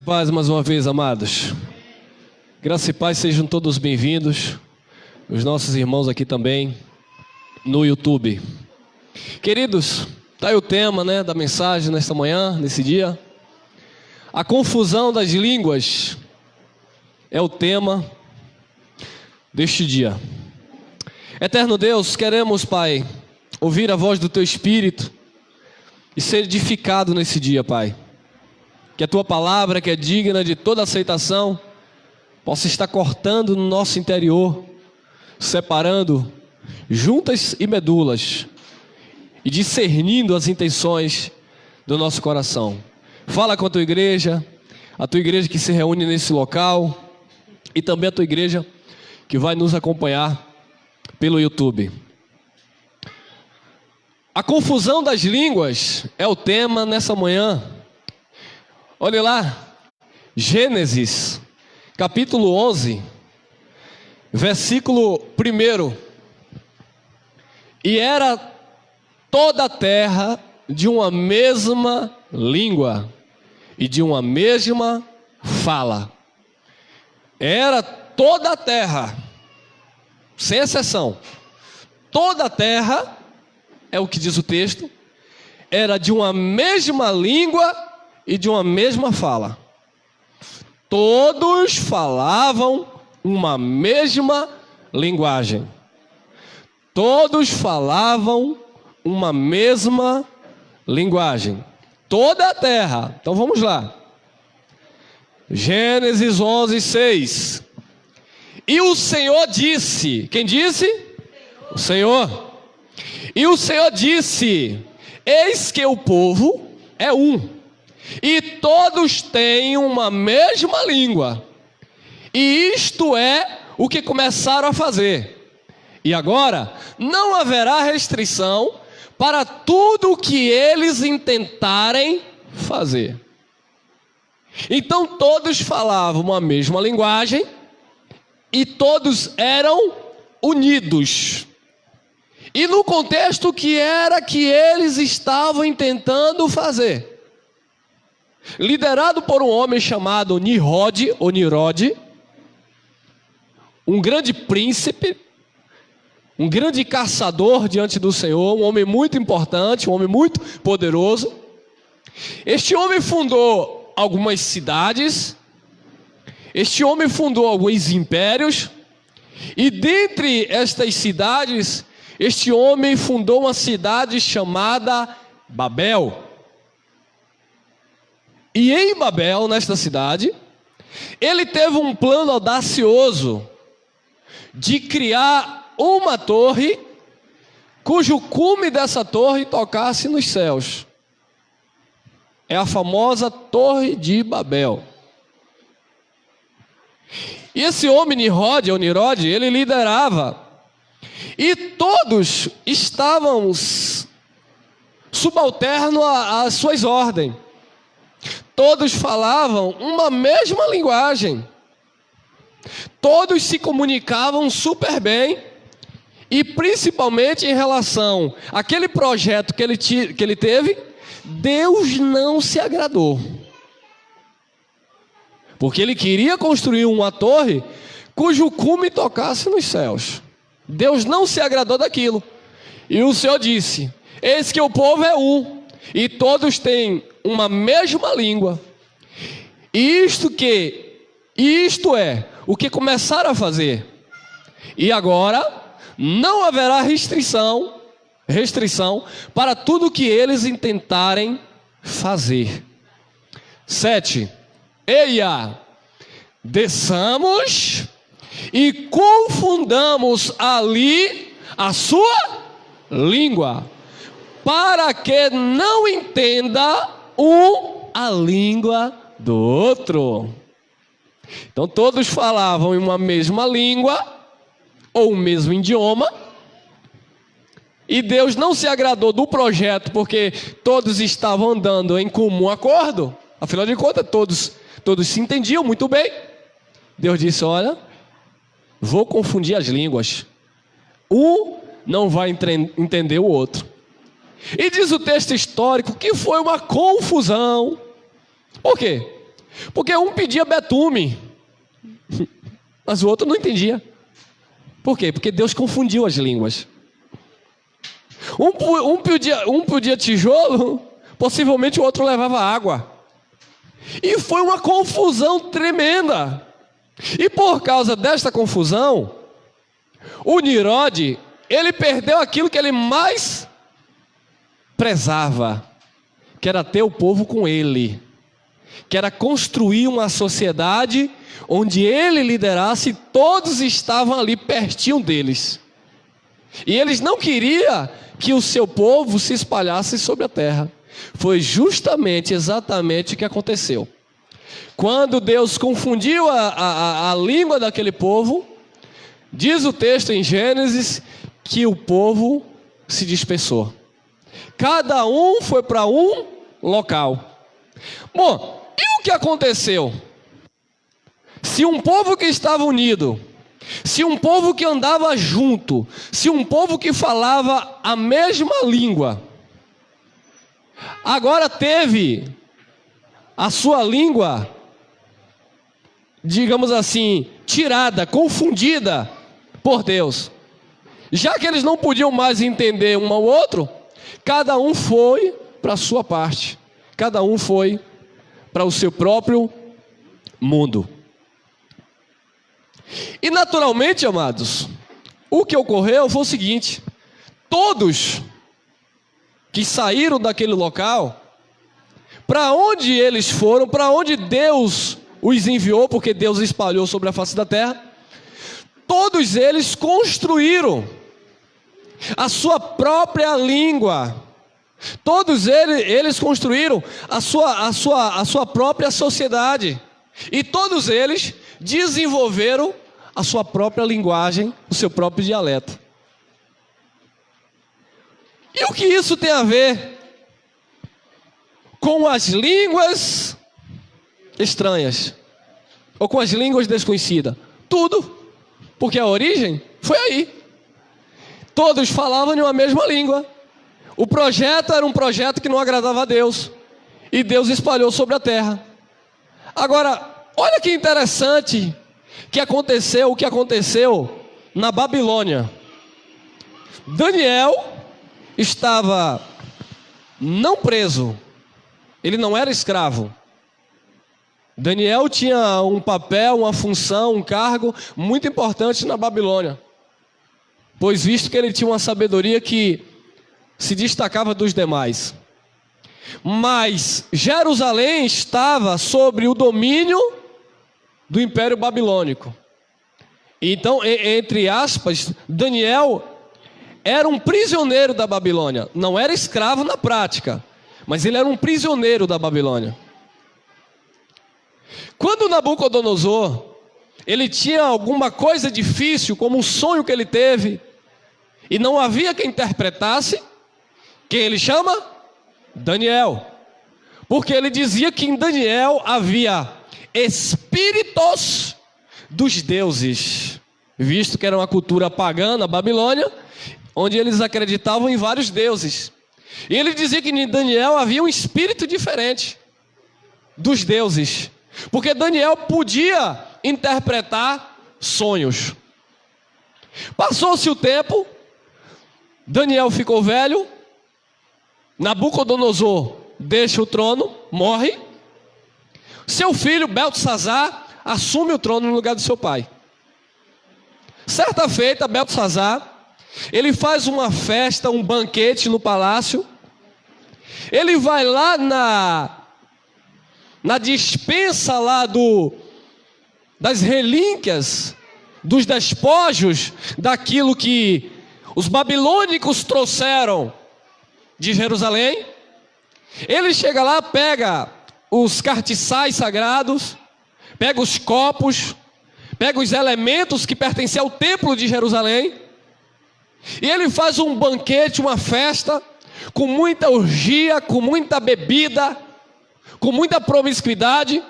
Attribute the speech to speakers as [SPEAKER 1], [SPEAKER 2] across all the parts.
[SPEAKER 1] Paz mais uma vez, amados. Graça e paz sejam todos bem-vindos. Os nossos irmãos aqui também no YouTube. Queridos, está aí o tema, da mensagem nesta manhã, nesse dia. A confusão das línguas é o tema deste dia. Eterno Deus, queremos, Pai, ouvir a voz do Teu Espírito e ser edificado nesse dia, Pai. Que a Tua palavra, que é digna de toda aceitação, possa estar cortando no nosso interior, separando juntas e medulas e discernindo as intenções do nosso coração. Fala com a Tua igreja que se reúne nesse local e também a Tua igreja que vai nos acompanhar pelo YouTube. A confusão das línguas é o tema nessa manhã. Olha lá, Gênesis, capítulo 11, versículo 1. E era toda a terra de uma mesma língua e de uma mesma fala. Era toda a terra, sem exceção. Toda a terra, é o que diz o texto, era de uma mesma língua e de uma mesma fala. Todos falavam uma mesma linguagem. Todos falavam uma mesma linguagem. Toda a terra. Então vamos lá. Gênesis 11, 6. E o Senhor disse. Quem disse? O Senhor. E o Senhor disse: eis que o povo é um, e todos têm uma mesma língua. E isto é o que começaram a fazer. E agora não haverá restrição para tudo o que eles intentarem fazer. Então todos falavam uma mesma linguagem e todos eram unidos. E no contexto que era que eles estavam intentando fazer. Liderado por um homem chamado Nimrod, ou Nirod, um grande príncipe, um grande caçador diante do Senhor, um homem muito importante, um homem muito poderoso. Este homem fundou algumas cidades, este homem fundou alguns impérios, e dentre estas cidades, este homem fundou uma cidade chamada Babel. E em Babel, nesta cidade, ele teve um plano audacioso de criar uma torre, cujo cume dessa torre tocasse nos céus. É a famosa Torre de Babel. E esse homem Nimrod, ou Nirod, ele liderava. E todos estavam subalternos às suas ordens. Todos falavam uma mesma linguagem. Todos se comunicavam super bem. E principalmente em relação àquele projeto que ele teve, Deus não se agradou. Porque ele queria construir uma torre cujo cume tocasse nos céus. Deus não se agradou daquilo. E o Senhor disse: eis que o povo é um, e todos têm uma mesma língua. E isto é o que começaram a fazer. E agora não haverá restrição para tudo que eles intentarem fazer. 7. Eia, desçamos e confundamos ali a sua língua, para que não entenda um a língua do outro. Então todos falavam em uma mesma língua, ou o mesmo idioma, e Deus não se agradou do projeto, porque todos estavam andando em comum acordo. Afinal de contas, todos se entendiam muito bem. Deus disse: olha, vou confundir as línguas. Um não vai entender o outro. E diz o texto histórico que foi uma confusão. Por quê? Porque um pedia betume, mas o outro não entendia. Por quê? Porque Deus confundiu as línguas. Um pedia tijolo, possivelmente o outro levava água. E foi uma confusão tremenda. E por causa desta confusão, o Nimrod, ele perdeu aquilo que ele mais prezava, que era ter o povo com ele, que era construir uma sociedade onde ele liderasse e todos estavam ali pertinho deles. E eles não queriam que o seu povo se espalhasse sobre a terra. Foi justamente, exatamente o que aconteceu. Quando Deus confundiu a língua daquele povo, diz o texto em Gênesis que o povo se dispersou. Cada um foi para um local. Bom, e o que aconteceu? Se um povo que estava unido, se um povo que andava junto, se um povo que falava a mesma língua, agora teve a sua língua, digamos assim, tirada, confundida por Deus. Já que eles não podiam mais entender um ao outro, cada um foi para a sua parte, cada um foi para o seu próprio mundo. E naturalmente, amados, o que ocorreu foi o seguinte: todos que saíram daquele local, para onde eles foram, para onde Deus os enviou, porque Deus espalhou sobre a face da terra, todos eles construíram a sua própria língua, todos eles construíram a sua própria sociedade, e todos eles desenvolveram a sua própria linguagem, o seu próprio dialeto. E o que isso tem a ver com as línguas estranhas, ou com as línguas desconhecidas? Tudo, porque a origem foi aí. Todos falavam em uma mesma língua. O projeto era um projeto que não agradava a Deus, e Deus espalhou sobre a terra. Agora, olha que interessante o que aconteceu na Babilônia. Daniel estava não preso, ele não era escravo. Daniel tinha um papel, uma função, um cargo muito importante na Babilônia, pois visto que ele tinha uma sabedoria que se destacava dos demais. Mas Jerusalém estava sobre o domínio do Império Babilônico. Então, entre aspas, Daniel era um prisioneiro da Babilônia. Não era escravo na prática, mas ele era um prisioneiro da Babilônia. Quando Nabucodonosor, ele tinha alguma coisa difícil, como um sonho que ele teve, e não havia quem interpretasse, quem ele chama? Daniel. Porque ele dizia que em Daniel havia espíritos dos deuses, visto que era uma cultura pagã na Babilônia, onde eles acreditavam em vários deuses. E ele dizia que em Daniel havia um espírito diferente dos deuses, porque Daniel podia interpretar sonhos. Passou-se o tempo, Daniel ficou velho, Nabucodonosor deixa o trono, morre. Seu filho Beltesazar assume o trono no lugar do seu pai. Certa feita, Beltesazar, ele faz uma festa, um banquete no palácio. Ele vai lá na despensa lá das relíquias, dos despojos, daquilo que os babilônicos trouxeram de Jerusalém. Ele chega lá, pega os cartiçais sagrados, pega os copos, pega os elementos que pertenciam ao templo de Jerusalém, e ele faz um banquete, uma festa, com muita orgia, com muita bebida, com muita promiscuidade,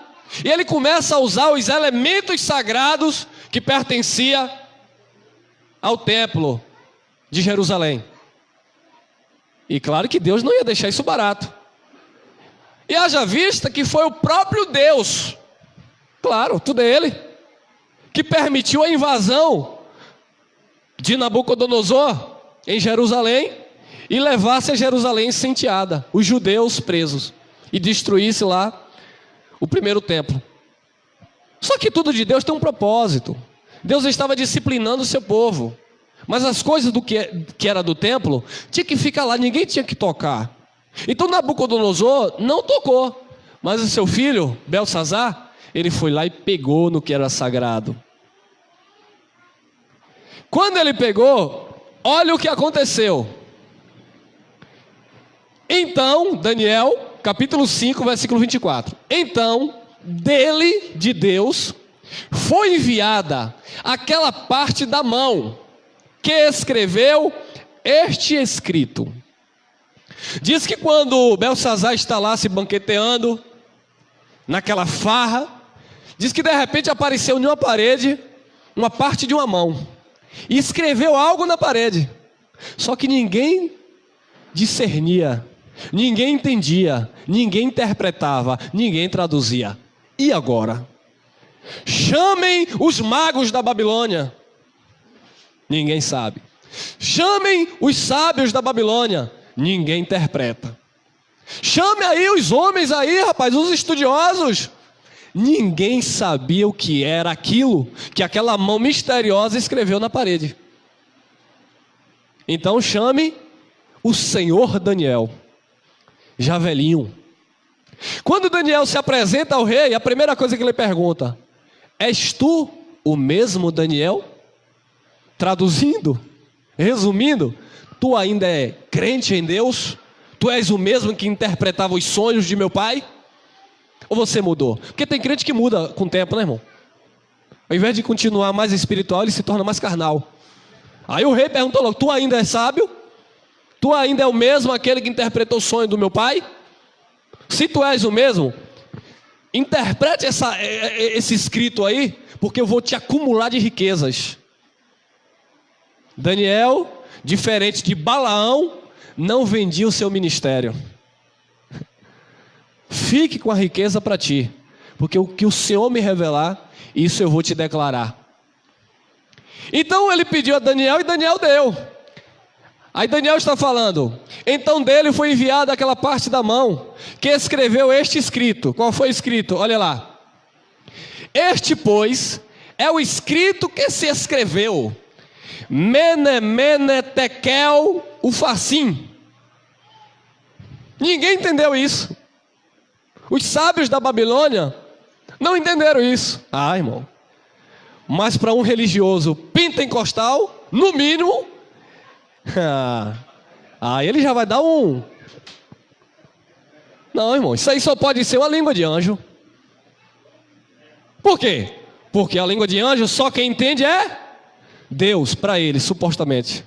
[SPEAKER 1] e ele começa a usar os elementos sagrados que pertenciam ao templo de Jerusalém. E claro que Deus não ia deixar isso barato. E haja vista que foi o próprio Deus, claro, tudo é Ele, que permitiu a invasão de Nabucodonosor em Jerusalém e levasse a Jerusalém incendiada, os judeus presos, e destruísse lá o primeiro templo. Só que tudo de Deus tem um propósito. Deus estava disciplinando o seu povo, mas as coisas do que era do templo tinha que ficar lá, ninguém tinha que tocar. Então Nabucodonosor não tocou, mas o seu filho Belsazar, ele foi lá e pegou no que era sagrado. Quando ele pegou, olha o que aconteceu. Então, Daniel, capítulo 5, versículo 24. Então, dele, de Deus, foi enviada aquela parte da mão que escreveu este escrito. Diz que quando Belsazar está lá se banqueteando, naquela farra, diz que de repente apareceu em uma parede, uma parte de uma mão, e escreveu algo na parede. Só que ninguém discernia, ninguém entendia, ninguém interpretava, ninguém traduzia. E agora? Chamem os magos da Babilônia. Ninguém sabe. Chamem os sábios da Babilônia. Ninguém interpreta. Chame aí os homens aí, rapaz, os estudiosos. Ninguém sabia o que era aquilo que aquela mão misteriosa escreveu na parede. Então chame o senhor Daniel, já velhinho. Quando Daniel se apresenta ao rei, a primeira coisa que ele pergunta: és tu o mesmo Daniel? Traduzindo, resumindo, tu ainda é crente em Deus? Tu és o mesmo que interpretava os sonhos de meu pai? Ou você mudou? Porque tem crente que muda com o tempo, né, irmão? Ao invés de continuar mais espiritual, ele se torna mais carnal. Aí o rei perguntou logo: tu ainda é sábio? Tu ainda é o mesmo aquele que interpretou o sonho do meu pai? Se tu és o mesmo, interprete esse escrito aí, porque eu vou te acumular de riquezas. Daniel, diferente de Balaão, não vendia o seu ministério. Fique com a riqueza para ti, porque o que o Senhor me revelar, isso eu vou te declarar. Então ele pediu a Daniel e Daniel deu. Aí Daniel está falando: então dele foi enviada aquela parte da mão que escreveu este escrito. Qual foi o escrito? Olha lá. Este, pois, é o escrito que se escreveu. Mene, mene, tekel, ufarsim. Ninguém entendeu isso. Os sábios da Babilônia não entenderam isso. Ah, irmão. Mas para um religioso pentecostal, no mínimo, ele já vai dar um... Não, irmão, isso aí só pode ser uma língua de anjo. Por quê? Porque a língua de anjo só quem entende é Deus, para ele, supostamente.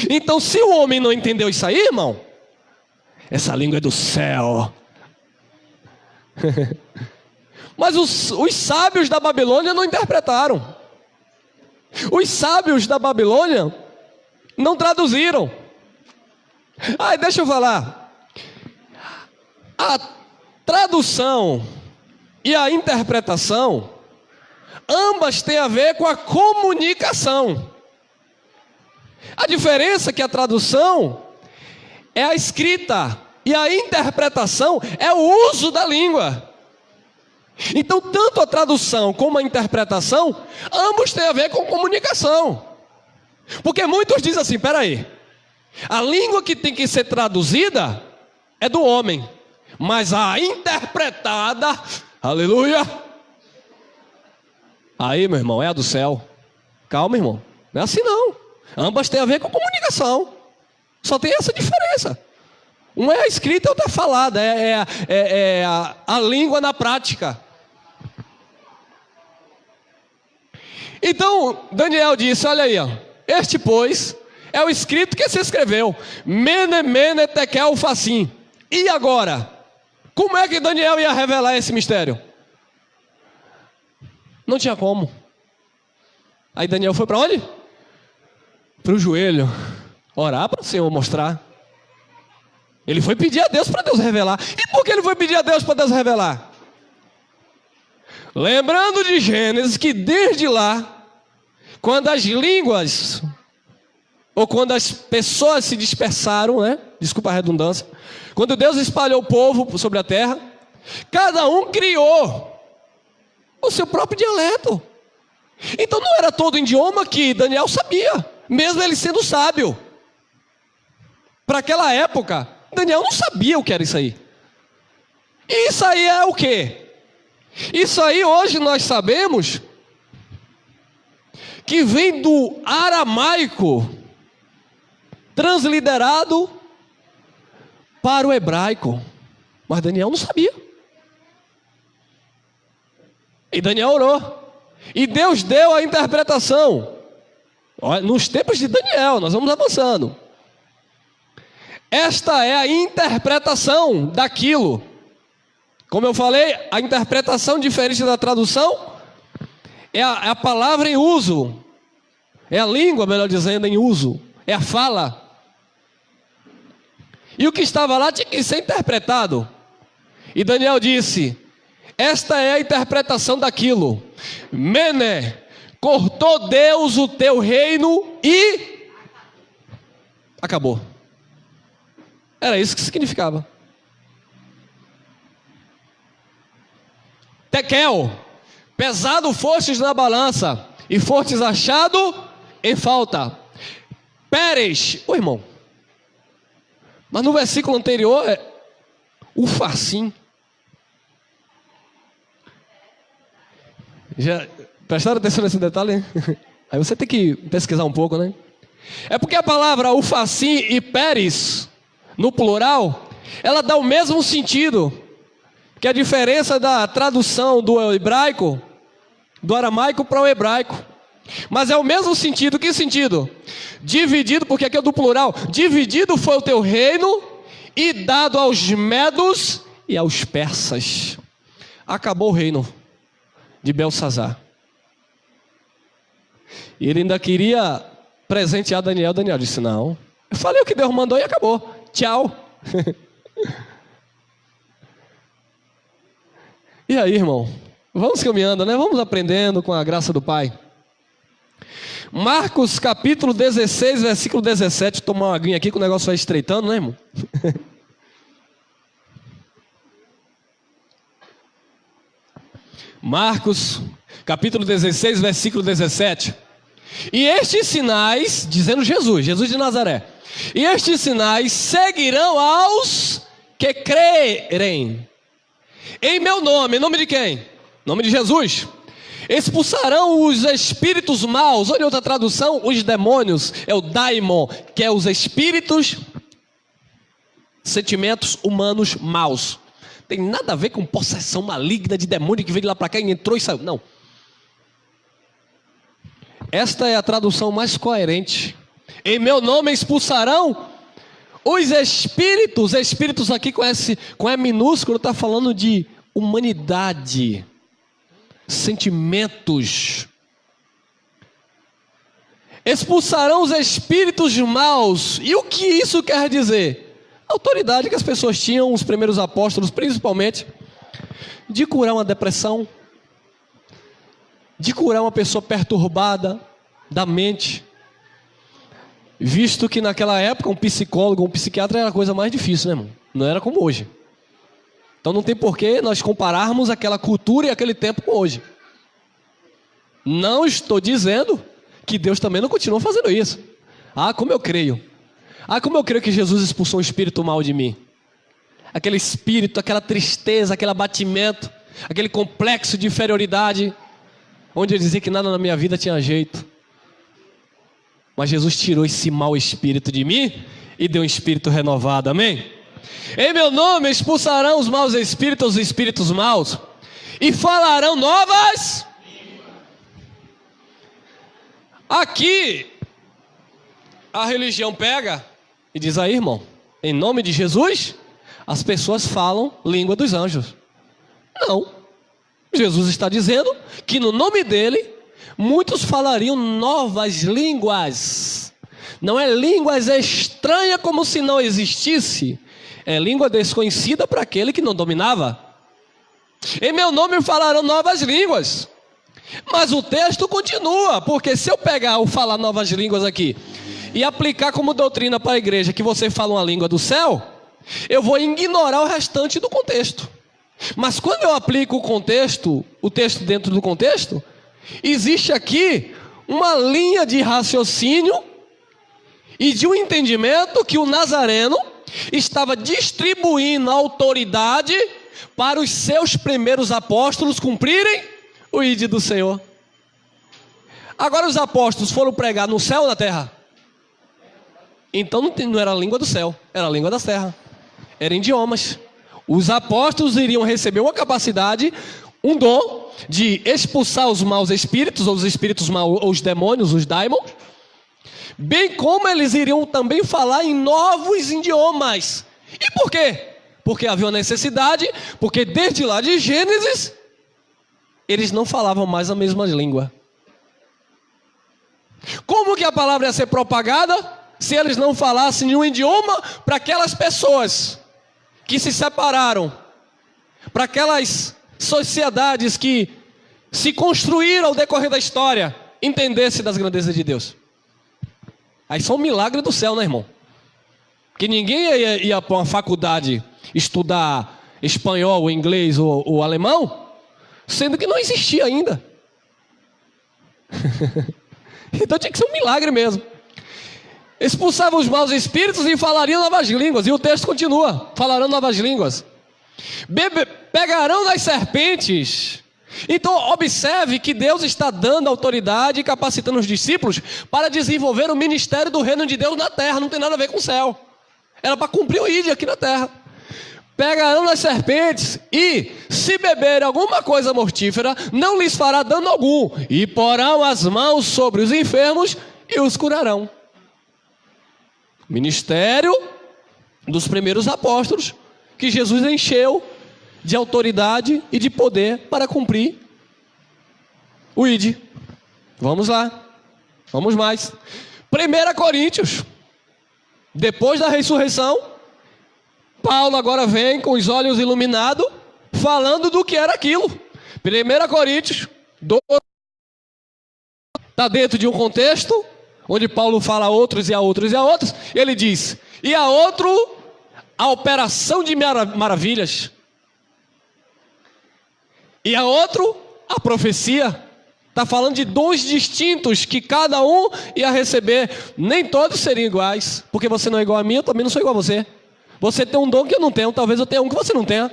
[SPEAKER 1] Então, se o homem não entendeu isso aí, irmão, essa língua é do céu. Mas os sábios da Babilônia não interpretaram. Os sábios da Babilônia não traduziram. Deixa eu falar. A tradução e a interpretação, ambas têm a ver com a comunicação. A diferença é que a tradução é a escrita e a interpretação é o uso da língua. Então, tanto a tradução como a interpretação, ambos têm a ver com comunicação. Porque muitos dizem assim: peraí, a língua que tem que ser traduzida é do homem, mas a interpretada, aleluia, aí, meu irmão, é a do céu. Calma, irmão, não é assim não. Ambas têm a ver com comunicação. Só tem essa diferença. Uma é a escrita e outra é a falada. É a língua na prática. Então, Daniel disse: olha aí, ó, este, pois, é o escrito que se escreveu. Mene, mene, tekel, ufarsim. E agora? Como é que Daniel ia revelar esse mistério? Não tinha como. Aí Daniel foi para onde? Para o joelho. Orar para o Senhor mostrar. Ele foi pedir a Deus para Deus revelar. E por que ele foi pedir a Deus para Deus revelar? Lembrando de Gênesis, que desde lá, quando as línguas, ou quando as pessoas se dispersaram, né? Desculpa a redundância. Quando Deus espalhou o povo sobre a terra, cada um criou o seu próprio dialeto. Então não era todo o idioma que Daniel sabia, mesmo ele sendo sábio. Para aquela época, Daniel não sabia o que era isso aí. E isso aí é o quê? Isso aí hoje nós sabemos que vem do aramaico transliterado para o hebraico. Mas Daniel não sabia. E Daniel orou. E Deus deu a interpretação. Nos tempos de Daniel, nós vamos avançando. Esta é a interpretação daquilo. Como eu falei, a interpretação diferente da tradução é a palavra em uso. É a língua, melhor dizendo, em uso. É a fala. E o que estava lá tinha que ser interpretado. E Daniel disse: esta é a interpretação daquilo. Mene, cortou Deus o teu reino e acabou. Era isso que significava. Tekel, pesado fostes na balança e fostes achado em falta. Pérez, irmão. Mas no versículo anterior é Ufarsim. Já prestaram atenção nesse detalhe? Aí você tem que pesquisar um pouco, né? É porque a palavra Ufarsim e Pérez, no plural, ela dá o mesmo sentido. Que a diferença da tradução do hebraico, do aramaico para o hebraico. Mas é o mesmo sentido. Que sentido? Dividido, porque aqui é do plural. Dividido foi o teu reino e dado aos medos e aos persas. Acabou o reino de Belsazar. E ele ainda queria presentear Daniel. Daniel disse: não, eu falei o que Deus mandou e acabou. Tchau. E aí, irmão? Vamos caminhando, né? Vamos aprendendo com a graça do Pai. Marcos capítulo 16, versículo 17. Tomar uma aguinha aqui que o negócio vai estreitando, né, irmão? Marcos capítulo 16, versículo 17. E estes sinais, dizendo Jesus de Nazaré, e estes sinais seguirão aos que crerem. Em meu nome, em nome de quem? Em nome de Jesus. Expulsarão os espíritos maus. Olha outra tradução, os demônios. É o daimon, que é os espíritos, sentimentos humanos maus. Tem nada a ver com possessão maligna de demônio que veio de lá para cá e entrou e saiu. Não. Esta é a tradução mais coerente. Em meu nome expulsarão os espíritos. Espíritos aqui com E minúsculo está falando de humanidade, sentimentos. Expulsarão os espíritos maus. E o que isso quer dizer? A autoridade que as pessoas tinham, os primeiros apóstolos principalmente, de curar uma depressão, de curar uma pessoa perturbada da mente. Visto que naquela época um psicólogo, um psiquiatra era a coisa mais difícil, né, irmão? Não era como hoje. Então não tem porquê nós compararmos aquela cultura e aquele tempo com hoje. Não estou dizendo que Deus também não continua fazendo isso. Ah, como eu creio. Ah, como eu creio que Jesus expulsou um espírito mal de mim. Aquele espírito, aquela tristeza, aquele abatimento, aquele complexo de inferioridade, onde eu dizia que nada na minha vida tinha jeito. Mas Jesus tirou esse mau espírito de mim e deu um espírito renovado, amém? Em meu nome expulsarão os maus espíritos, os espíritos maus, e falarão novas. Aqui, a religião pega e diz: aí, irmão, em nome de Jesus, as pessoas falam língua dos anjos. Não. Jesus está dizendo que no nome dele, muitos falariam novas línguas. Não é línguas estranhas como se não existisse. é língua desconhecida para aquele que não dominava. Em meu nome falarão novas línguas. Mas o texto continua, porque se eu pegar o falar novas línguas aqui e aplicar como doutrina para a igreja que você fala uma língua do céu, eu vou ignorar o restante do contexto. Mas quando eu aplico o texto dentro do contexto, existe aqui uma linha de raciocínio e de um entendimento que o Nazareno estava distribuindo autoridade para os seus primeiros apóstolos cumprirem o ide do Senhor. Agora os apóstolos foram pregar no céu ou na terra? Então não era a língua do céu, era a língua da terra. Era idiomas. Os apóstolos iriam receber uma capacidade, um dom de expulsar os maus espíritos, ou os espíritos maus, ou os demônios, os daimons, bem como eles iriam também falar em novos idiomas. E por quê? Porque havia uma necessidade, porque desde lá de Gênesis, eles não falavam mais a mesma língua. Como que a palavra ia ser propagada se eles não falassem nenhum idioma para aquelas pessoas que se separaram, para aquelas sociedades que se construíram ao decorrer da história, entendesse das grandezas de Deus? Aí só um milagre do céu, né, irmão? Que ninguém ia para uma faculdade estudar espanhol, inglês ou alemão, sendo que não existia ainda. Então tinha que ser um milagre mesmo. Expulsavam os maus espíritos e falariam novas línguas. E o texto continua: falarão novas línguas. Pegarão das serpentes. Então observe que Deus está dando autoridade e capacitando os discípulos para desenvolver o ministério do reino de Deus na terra. Não tem nada a ver com o céu. Era para cumprir o ide aqui na terra. Pegarão das serpentes e, se beberem alguma coisa mortífera, não lhes fará dano algum. E porão as mãos sobre os enfermos e os curarão. Ministério dos primeiros apóstolos, que Jesus encheu de autoridade e de poder para cumprir o ide. Vamos lá, vamos mais. 1 Coríntios, depois da ressurreição, Paulo agora vem com os olhos iluminados, falando do que era aquilo. 1 Coríntios 12, está dentro de um contexto onde Paulo fala a outros e a outros e a outros. Ele diz: e a outro, a operação de maravilhas. E a outro, a profecia. Está falando de dons distintos que cada um ia receber. Nem todos seriam iguais, porque você não é igual a mim, eu também não sou igual a você. Você tem um dom que eu não tenho, talvez eu tenha um que você não tenha.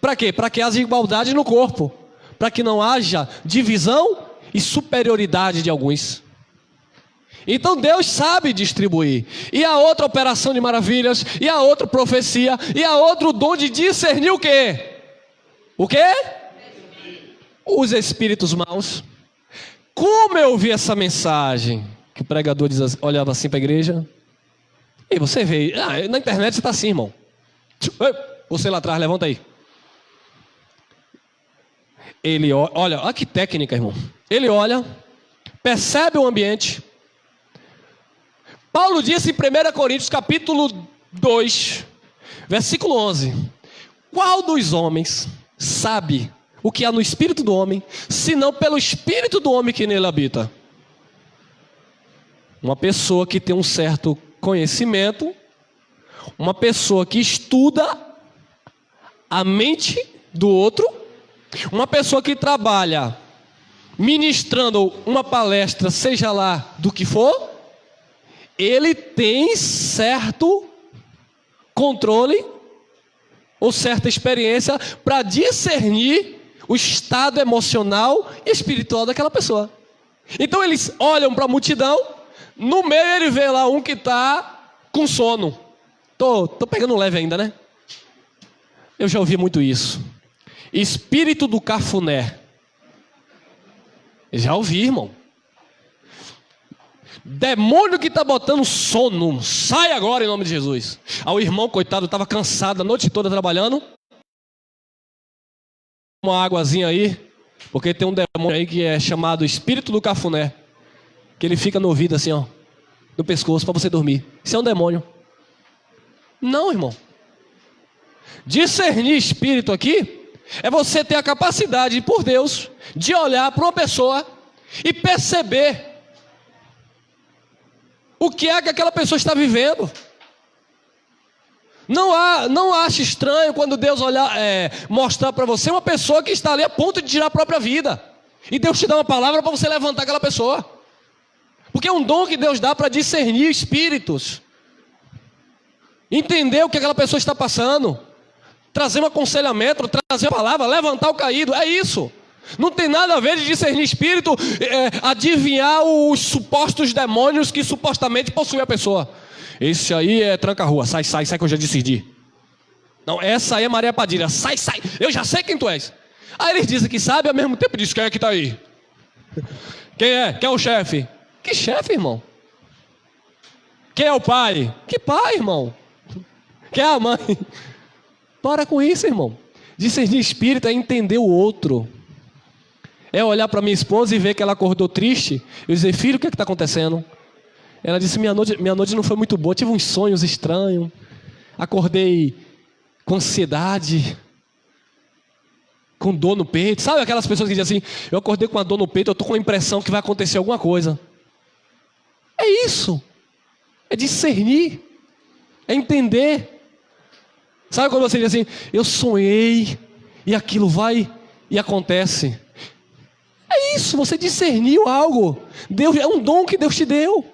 [SPEAKER 1] Para quê? Para que haja igualdade no corpo, para que não haja divisão e superioridade de alguns. Então Deus sabe distribuir. E a outra operação de maravilhas, e a outra profecia, e a outro dom de discernir o quê? O quê? Os espíritos maus. Como eu vi essa mensagem? Que o pregador olhava assim para a igreja. E você vê, na internet você está assim, irmão. Você lá atrás, levanta aí. Ele olha que técnica, irmão. Ele olha, percebe o ambiente. Paulo disse em 1 Coríntios capítulo 2, versículo 11: qual dos homens sabe o que há no espírito do homem, senão pelo espírito do homem que nele habita? Uma pessoa que tem um certo conhecimento, uma pessoa que estuda a mente do outro, uma pessoa que trabalha ministrando uma palestra, seja lá do que for, ele tem certo controle ou certa experiência para discernir o estado emocional e espiritual daquela pessoa. Então eles olham para a multidão, no meio ele vê lá um que está com sono. Tô pegando leve ainda, né? Eu já ouvi muito isso. Espírito do cafuné. Já ouvi, irmão. Demônio que está botando sono, sai agora em nome de Jesus. Aí o irmão, coitado, estava cansado a noite toda trabalhando. Uma águazinha aí, porque tem um demônio aí que é chamado espírito do cafuné, que ele fica no ouvido assim, ó, no pescoço, para você dormir. Isso é um demônio. Não, irmão, Discernir espírito aqui é você ter a capacidade, por Deus, de olhar para uma pessoa e perceber o que é que aquela pessoa está vivendo. Não ache estranho quando Deus mostrar para você uma pessoa que está ali a ponto de tirar a própria vida. E Deus te dá uma palavra para você levantar aquela pessoa. Porque é um dom que Deus dá para discernir espíritos. Entender o que aquela pessoa está passando. Trazer um aconselhamento, trazer uma palavra, levantar o caído. É isso. Não tem nada a ver de discernir espírito, adivinhar os supostos demônios que supostamente possuem a pessoa. Esse aí é tranca-rua, sai que eu já decidi. Não, essa aí é Maria Padilha, sai, eu já sei quem tu és. Aí eles dizem que sabe, ao mesmo tempo diz, quem é que está aí? Quem é? Quem é o chefe? Que chefe, irmão? Quem é o pai? Que pai, irmão? Quem é a mãe? Para com isso, irmão. Discernir espírito é entender o outro. É olhar para minha esposa e ver que ela acordou triste. Eu dizer, filho, o que está acontecendo? Ela disse, minha noite não foi muito boa, tive uns sonhos estranhos, acordei com ansiedade, com dor no peito. Sabe aquelas pessoas que dizem assim, eu acordei com a dor no peito, eu estou com a impressão que vai acontecer alguma coisa. É isso, é discernir, é entender. Sabe quando você diz assim, eu sonhei e aquilo vai e acontece. É isso, você discerniu algo. Deus, é um dom que Deus te deu.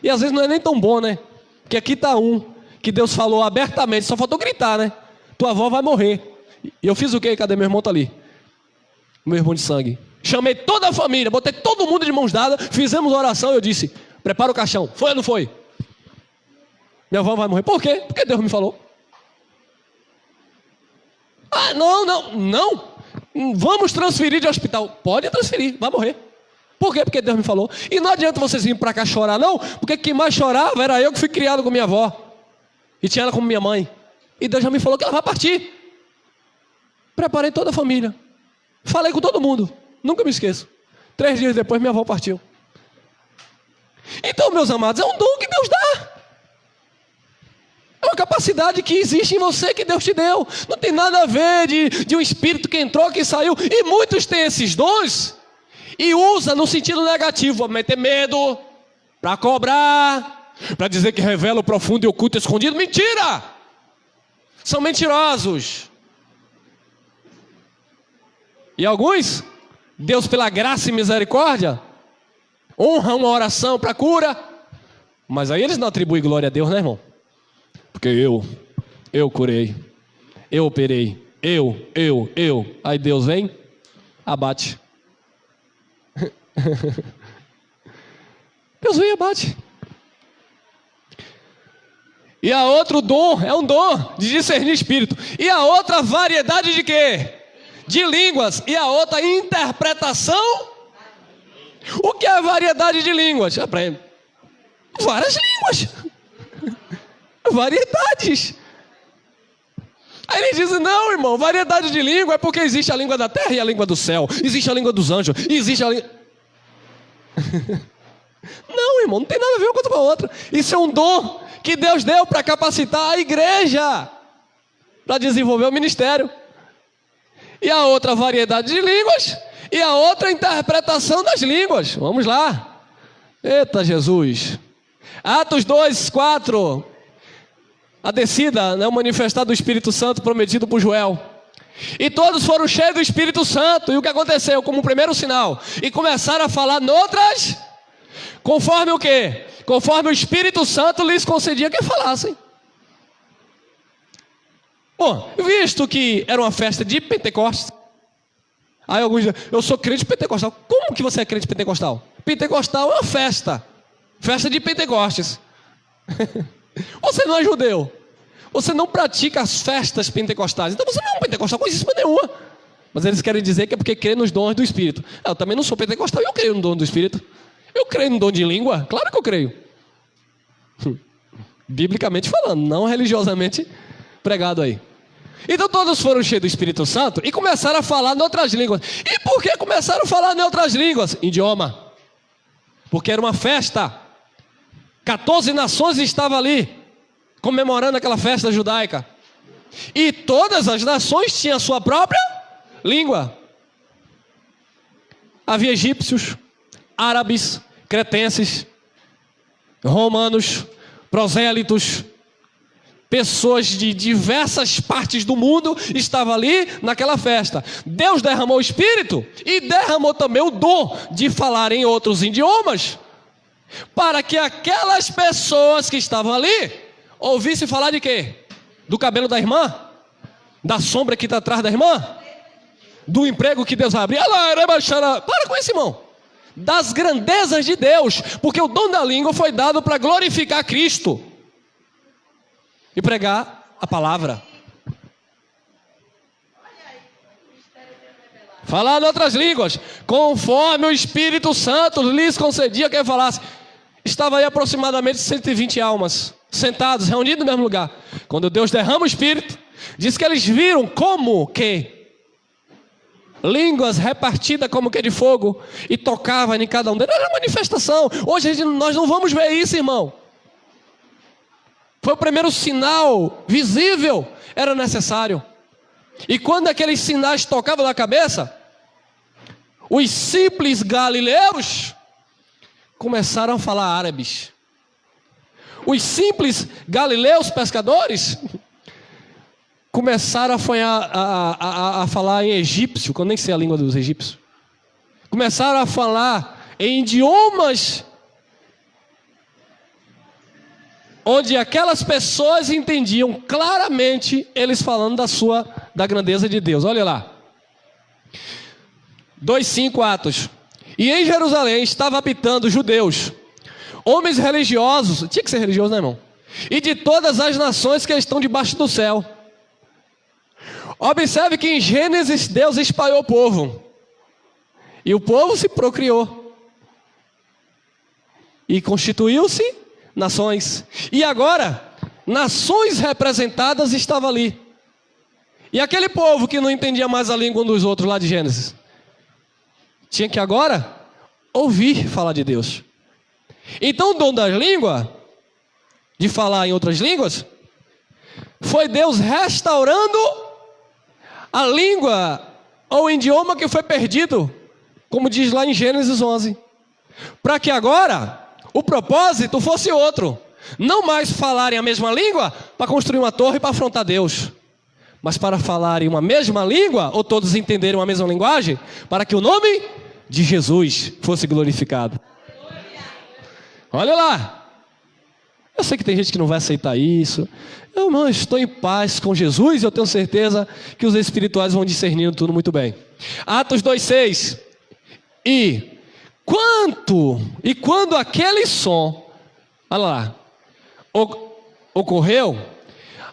[SPEAKER 1] E às vezes não é nem tão bom, né? Porque aqui está um que Deus falou abertamente, só faltou gritar, né? Tua avó vai morrer. E eu fiz o quê? Cadê meu irmão? Está ali. Meu irmão de sangue. Chamei toda a família, botei todo mundo de mãos dadas, fizemos oração e eu disse, prepara o caixão. Foi ou não foi? Minha avó vai morrer. Por quê? Porque Deus me falou. Ah, não. Vamos transferir de hospital. Pode transferir, vai morrer. Por quê? Porque Deus me falou. E não adianta vocês virem para cá chorar, não. Porque quem mais chorava era eu que fui criado com minha avó. E tinha ela como minha mãe. E Deus já me falou que ela vai partir. Preparei toda a família. Falei com todo mundo. Nunca me esqueço. 3 dias depois minha avó partiu. Então, meus amados, é um dom que Deus dá. É uma capacidade que existe em você, que Deus te deu. Não tem nada a ver de um espírito que entrou, que saiu. E muitos têm esses dons e usa no sentido negativo, para meter medo, para cobrar, para dizer que revela o profundo e oculto escondido. Mentira! São mentirosos. E alguns, Deus pela graça e misericórdia, honra uma oração para cura, mas aí eles não atribuem glória a Deus, né, irmão? Porque eu curei, eu operei, eu. Aí Deus vem, abate. Deus vem e abate. E a outro dom, é um dom de discernir espírito. E a outra variedade de quê? De línguas. E a outra interpretação. O que é variedade de línguas? Várias línguas. Variedades. Aí eles dizem, não, irmão, variedade de língua é porque existe a língua da terra e a língua do céu. Existe a língua dos anjos. E existe a língua... Não, irmão, não tem nada a ver uma coisa com a outra. Isso é um dom que Deus deu para capacitar a igreja, para desenvolver o ministério. E a outra variedade de línguas, e a outra interpretação das línguas. Vamos lá. Eita Jesus. Atos 2:4. A descida, né, o manifestar do Espírito Santo prometido por Joel. E todos foram cheios do Espírito Santo. E o que aconteceu? Como primeiro sinal. E começaram a falar noutras. Conforme o quê? Conforme o Espírito Santo lhes concedia que falassem. Bom, visto que era uma festa de Pentecostes. Aí alguns dizem, eu sou crente pentecostal. Como que você é crente pentecostal? Pentecostal é uma festa. Festa de Pentecostes. Você não é judeu. Você não pratica as festas pentecostais. Então você não é um pentecostal com isso nenhuma. Mas eles querem dizer que é porque crê nos dons do Espírito. Eu também não sou pentecostal, eu creio no dom do Espírito. Eu creio no dom de língua, claro que eu creio. Biblicamente falando, não religiosamente pregado aí. Então todos foram cheios do Espírito Santo e começaram a falar em outras línguas. E por que começaram a falar em outras línguas? Idioma. Porque era uma festa. 14 nações estavam ali, comemorando aquela festa judaica. E todas as nações tinham a sua própria língua. Havia egípcios, árabes, cretenses, romanos, prosélitos, pessoas de diversas partes do mundo estavam ali naquela festa. Deus derramou o Espírito e derramou também o dom de falar em outros idiomas, para que aquelas pessoas que estavam ali ouvissem falar de quê? Do cabelo da irmã? Da sombra que está atrás da irmã? Do emprego que Deus vai abrir? Para com isso, irmão. Das grandezas de Deus, porque o dom da língua foi dado para glorificar Cristo e pregar a palavra. Falar em outras línguas, conforme o Espírito Santo lhes concedia que falasse. Estava aí aproximadamente 120 almas, sentados, reunidos no mesmo lugar. Quando Deus derrama o Espírito, diz que eles viram como que línguas repartidas como que de fogo, e tocava em cada um deles. Era manifestação. Hoje nós não vamos ver isso, irmão. Foi o primeiro sinal visível, era necessário. E quando aqueles sinais tocavam na cabeça, os simples galileus começaram a falar árabes. Os simples galileus pescadores começaram a falar em egípcio, que eu nem sei a língua dos egípcios. Começaram a falar em idiomas onde aquelas pessoas entendiam claramente eles falando da grandeza de Deus. Olha lá. 2:5 Atos. E em Jerusalém estava habitando judeus, homens religiosos, tinha que ser religioso, né, irmão? E de todas as nações que estão debaixo do céu. Observe que em Gênesis Deus espalhou o povo. E o povo se procriou. E constituiu-se nações. E agora, nações representadas estavam ali. E aquele povo que não entendia mais a língua um dos outros lá de Gênesis, tinha que agora ouvir falar de Deus. Então o dom da língua, de falar em outras línguas, foi Deus restaurando a língua ou o idioma que foi perdido, como diz lá em Gênesis 11. Para que agora o propósito fosse outro. Não mais falarem a mesma língua para construir uma torre para afrontar Deus, mas para falarem uma mesma língua, ou todos entenderem uma mesma linguagem, para que o nome de Jesus fosse glorificado. Olha lá. Eu sei que tem gente que não vai aceitar isso. Eu não estou em paz com Jesus, eu tenho certeza que os espirituais vão discernindo tudo muito bem. Atos 2:6. E quando aquele som, olha lá, ocorreu,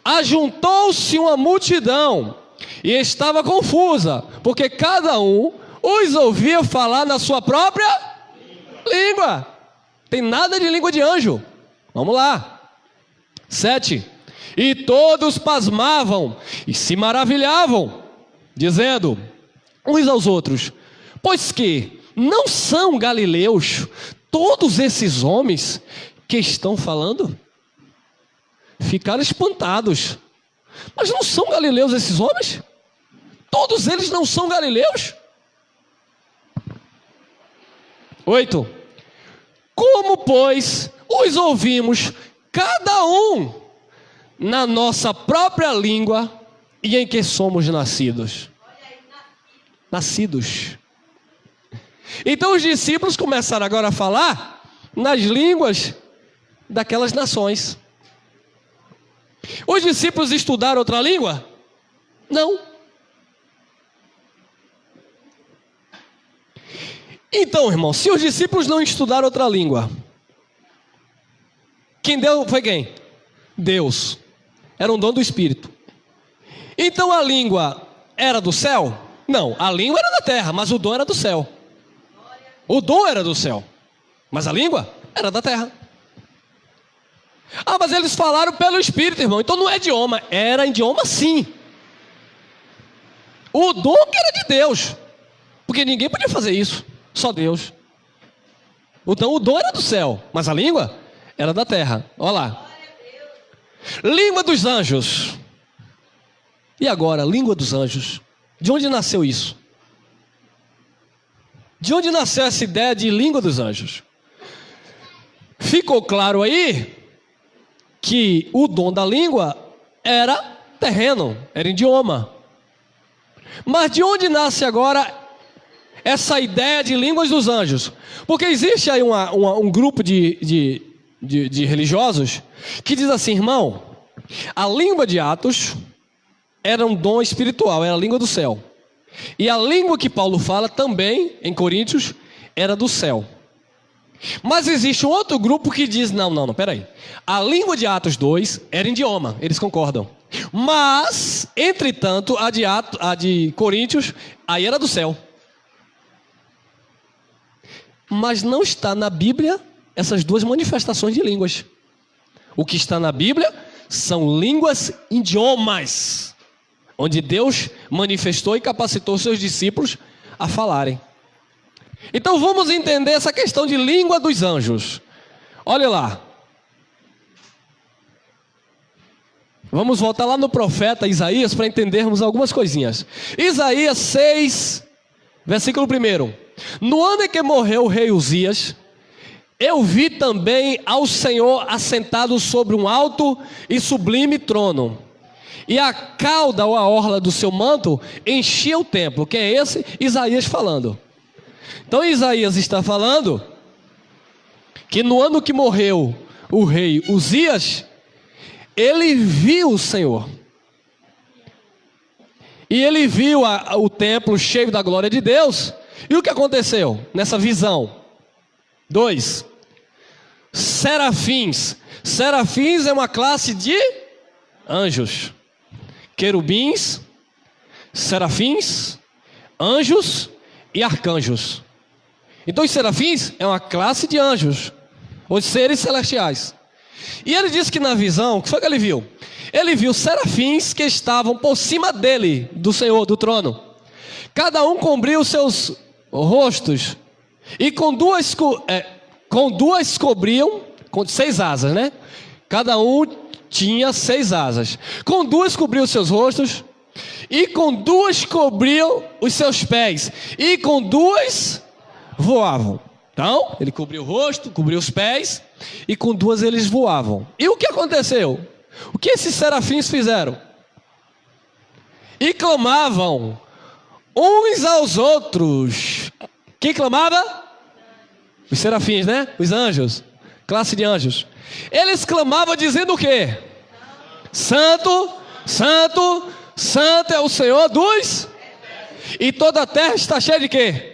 [SPEAKER 1] ajuntou-se uma multidão e estava confusa, porque cada um os ouvia falar na sua própria língua. Tem nada de língua de anjo. Vamos lá. 7. E todos pasmavam e se maravilhavam, dizendo uns aos outros: pois que não são galileus todos esses homens que estão falando? Ficaram espantados. Mas não são galileus esses homens? Todos eles não são galileus? 8. Como, pois, os ouvimos, cada um, na nossa própria língua e em que somos nascidos? Nascidos. Então os discípulos começaram agora a falar nas línguas daquelas nações. Os discípulos estudaram outra língua? Não. Então, irmão, se os discípulos não estudaram outra língua, quem deu foi quem? Deus. Era um dom do Espírito. Então a língua era do céu? Não, a língua era da terra, mas o dom era do céu. O dom era do céu, mas a língua era da terra. Ah, mas eles falaram pelo Espírito, irmão. Então não é idioma, era idioma sim. O dom que era de Deus, porque ninguém podia fazer isso, só Deus. Então o dom era do céu, mas a língua era da terra. Olha lá. Língua dos anjos. E agora, língua dos anjos. De onde nasceu isso? De onde nasceu essa ideia de língua dos anjos? Ficou claro aí que o dom da língua era terreno, era idioma. Mas de onde nasce agora essa ideia de línguas dos anjos? Porque existe aí um grupo de religiosos que diz assim: irmão, a língua de Atos era um dom espiritual, era a língua do céu. E a língua que Paulo fala também, em Coríntios, era do céu. Mas existe um outro grupo que diz: não, peraí. A língua de Atos 2 era idioma, eles concordam. Mas, entretanto, a de Coríntios, aí era do céu. Mas não está na Bíblia essas duas manifestações de línguas. O que está na Bíblia são línguas idiomas, onde Deus manifestou e capacitou seus discípulos a falarem. Então vamos entender essa questão de língua dos anjos. Olha lá. Vamos voltar lá no profeta Isaías para entendermos algumas coisinhas. Isaías 6, versículo 1. No ano em que morreu o rei Uzias, eu vi também ao Senhor assentado sobre um alto e sublime trono, e a cauda ou a orla do seu manto enchia o templo. Que é esse? Isaías falando. Então Isaías está falando que no ano que morreu o rei Uzias, ele viu o Senhor. E ele viu o templo cheio da glória de Deus. E o que aconteceu nessa visão? 2. Serafins. Serafins é uma classe de anjos. Querubins, serafins, anjos e arcanjos. Então os serafins é uma classe de anjos, os seres celestiais. E ele disse que na visão, o que foi que ele viu? Ele viu serafins que estavam por cima dele, do Senhor, do trono. Cada um cobriu os seus rostos, e com duas cobriam, com 6 asas, né? Cada um tinha 6 asas. Com 2 cobriam os seus rostos, e com 2 cobriam os seus pés, e com 2 voavam. Então, ele cobriu o rosto, cobriu os pés, e com 2 eles voavam. E o que aconteceu? O que esses serafins fizeram? E clamavam uns aos outros. Quem clamava? Os serafins, né? Os anjos, classe de anjos. Eles clamavam dizendo o quê? Santo, Santo, Santo é o Senhor dos... E toda a terra está cheia de quê?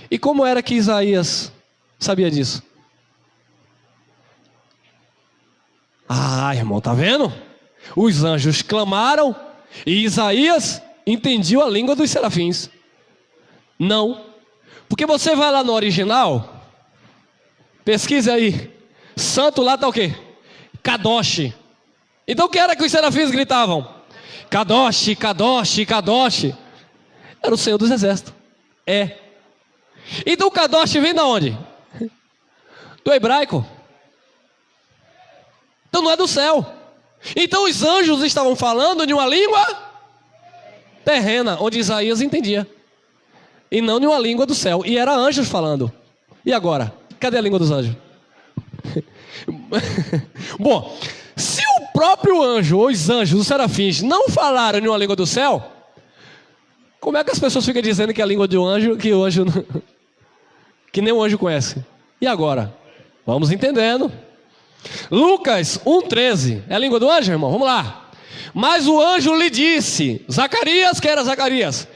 [SPEAKER 1] E como era que Isaías sabia disso? Ah, irmão, tá vendo? Os anjos clamaram e Isaías entendia a língua dos serafins. Não. Porque você vai lá no original, pesquise aí. Santo lá está o quê? Kadosh. Então o que era que os serafins gritavam? Kadosh, Kadosh, Kadosh. Era o Senhor dos Exércitos. É. Então o Kadosh vem da onde? Do hebraico. Então não é do céu. Então os anjos estavam falando de uma língua terrena, onde Isaías entendia. E não de uma língua do céu. E era anjos falando. E agora? Cadê a língua dos anjos? Bom, se o próprio anjo, ou os anjos, os serafins, não falaram em uma língua do céu, como é que as pessoas ficam dizendo que a língua de um anjo, que o anjo não, que nem o anjo conhece? E agora? Vamos entendendo. Lucas 1,13. É a língua do anjo, irmão? Vamos lá. Mas o anjo lhe disse, Zacarias, que era Zacarias?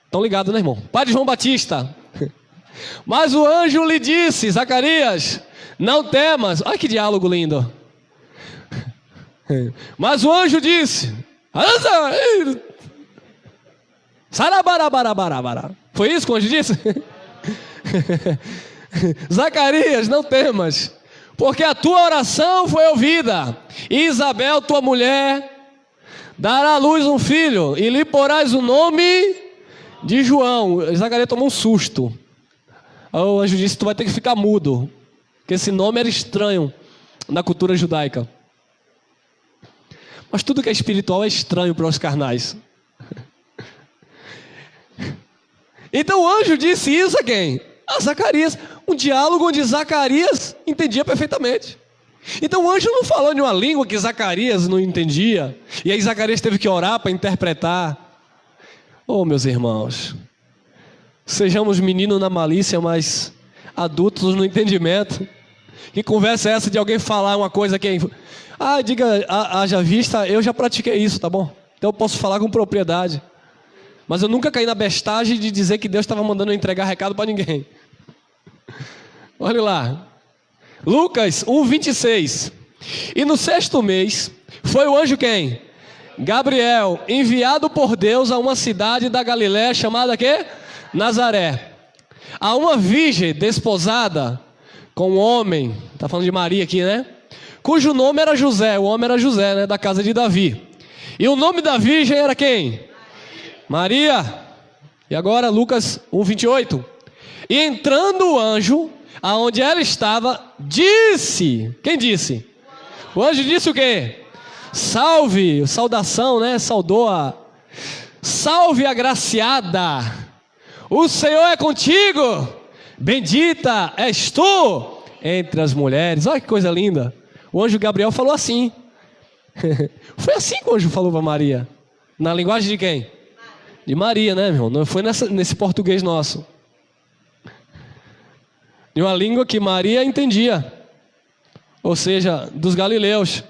[SPEAKER 1] Estão ligados, né, irmão? Pai de João Batista. Mas o anjo lhe disse, Zacarias, não temas. Olha que diálogo lindo. Mas o anjo disse, Sarabarabarabara. Foi isso que o anjo disse? Zacarias, não temas, porque a tua oração foi ouvida. E Isabel, tua mulher, dará à luz um filho, e lhe porás o nome de João. Zacarias tomou um susto. O anjo disse, tu vai ter que ficar mudo, porque esse nome era estranho na cultura judaica. Mas tudo que é espiritual é estranho para os carnais. Então o anjo disse isso a quem? A Zacarias. Um diálogo onde Zacarias entendia perfeitamente. Então o anjo não falou de uma língua que Zacarias não entendia. E aí Zacarias teve que orar para interpretar. Oh, meus irmãos, sejamos meninos na malícia, mas adultos no entendimento. Que conversa é essa de alguém falar uma coisa que... diga, haja vista, eu já pratiquei isso, tá bom? Então eu posso falar com propriedade. Mas eu nunca caí na bestagem de dizer que Deus estava mandando eu entregar recado para ninguém. Olha lá. Lucas 1:26. E no 6º mês, foi o anjo quem? Gabriel, enviado por Deus a uma cidade da Galiléia chamada quê? Nazaré. A uma virgem desposada com um homem, está falando de Maria aqui, né? Cujo nome era José, o homem era José, né? Da casa de Davi. E o nome da virgem era quem? Maria. E agora Lucas 1:28. E entrando o anjo, aonde ela estava, disse. Quem disse? O anjo disse o quê? Salve, saudação, né? Saudou a... Salve, agraciada, o Senhor é contigo, bendita és tu entre as mulheres. Olha que coisa linda. O anjo Gabriel falou assim. Foi assim que o anjo falou para Maria. Na linguagem de quem? De Maria, né, meu irmão? Não foi nesse português nosso. De uma língua que Maria entendia. Ou seja, dos galileus.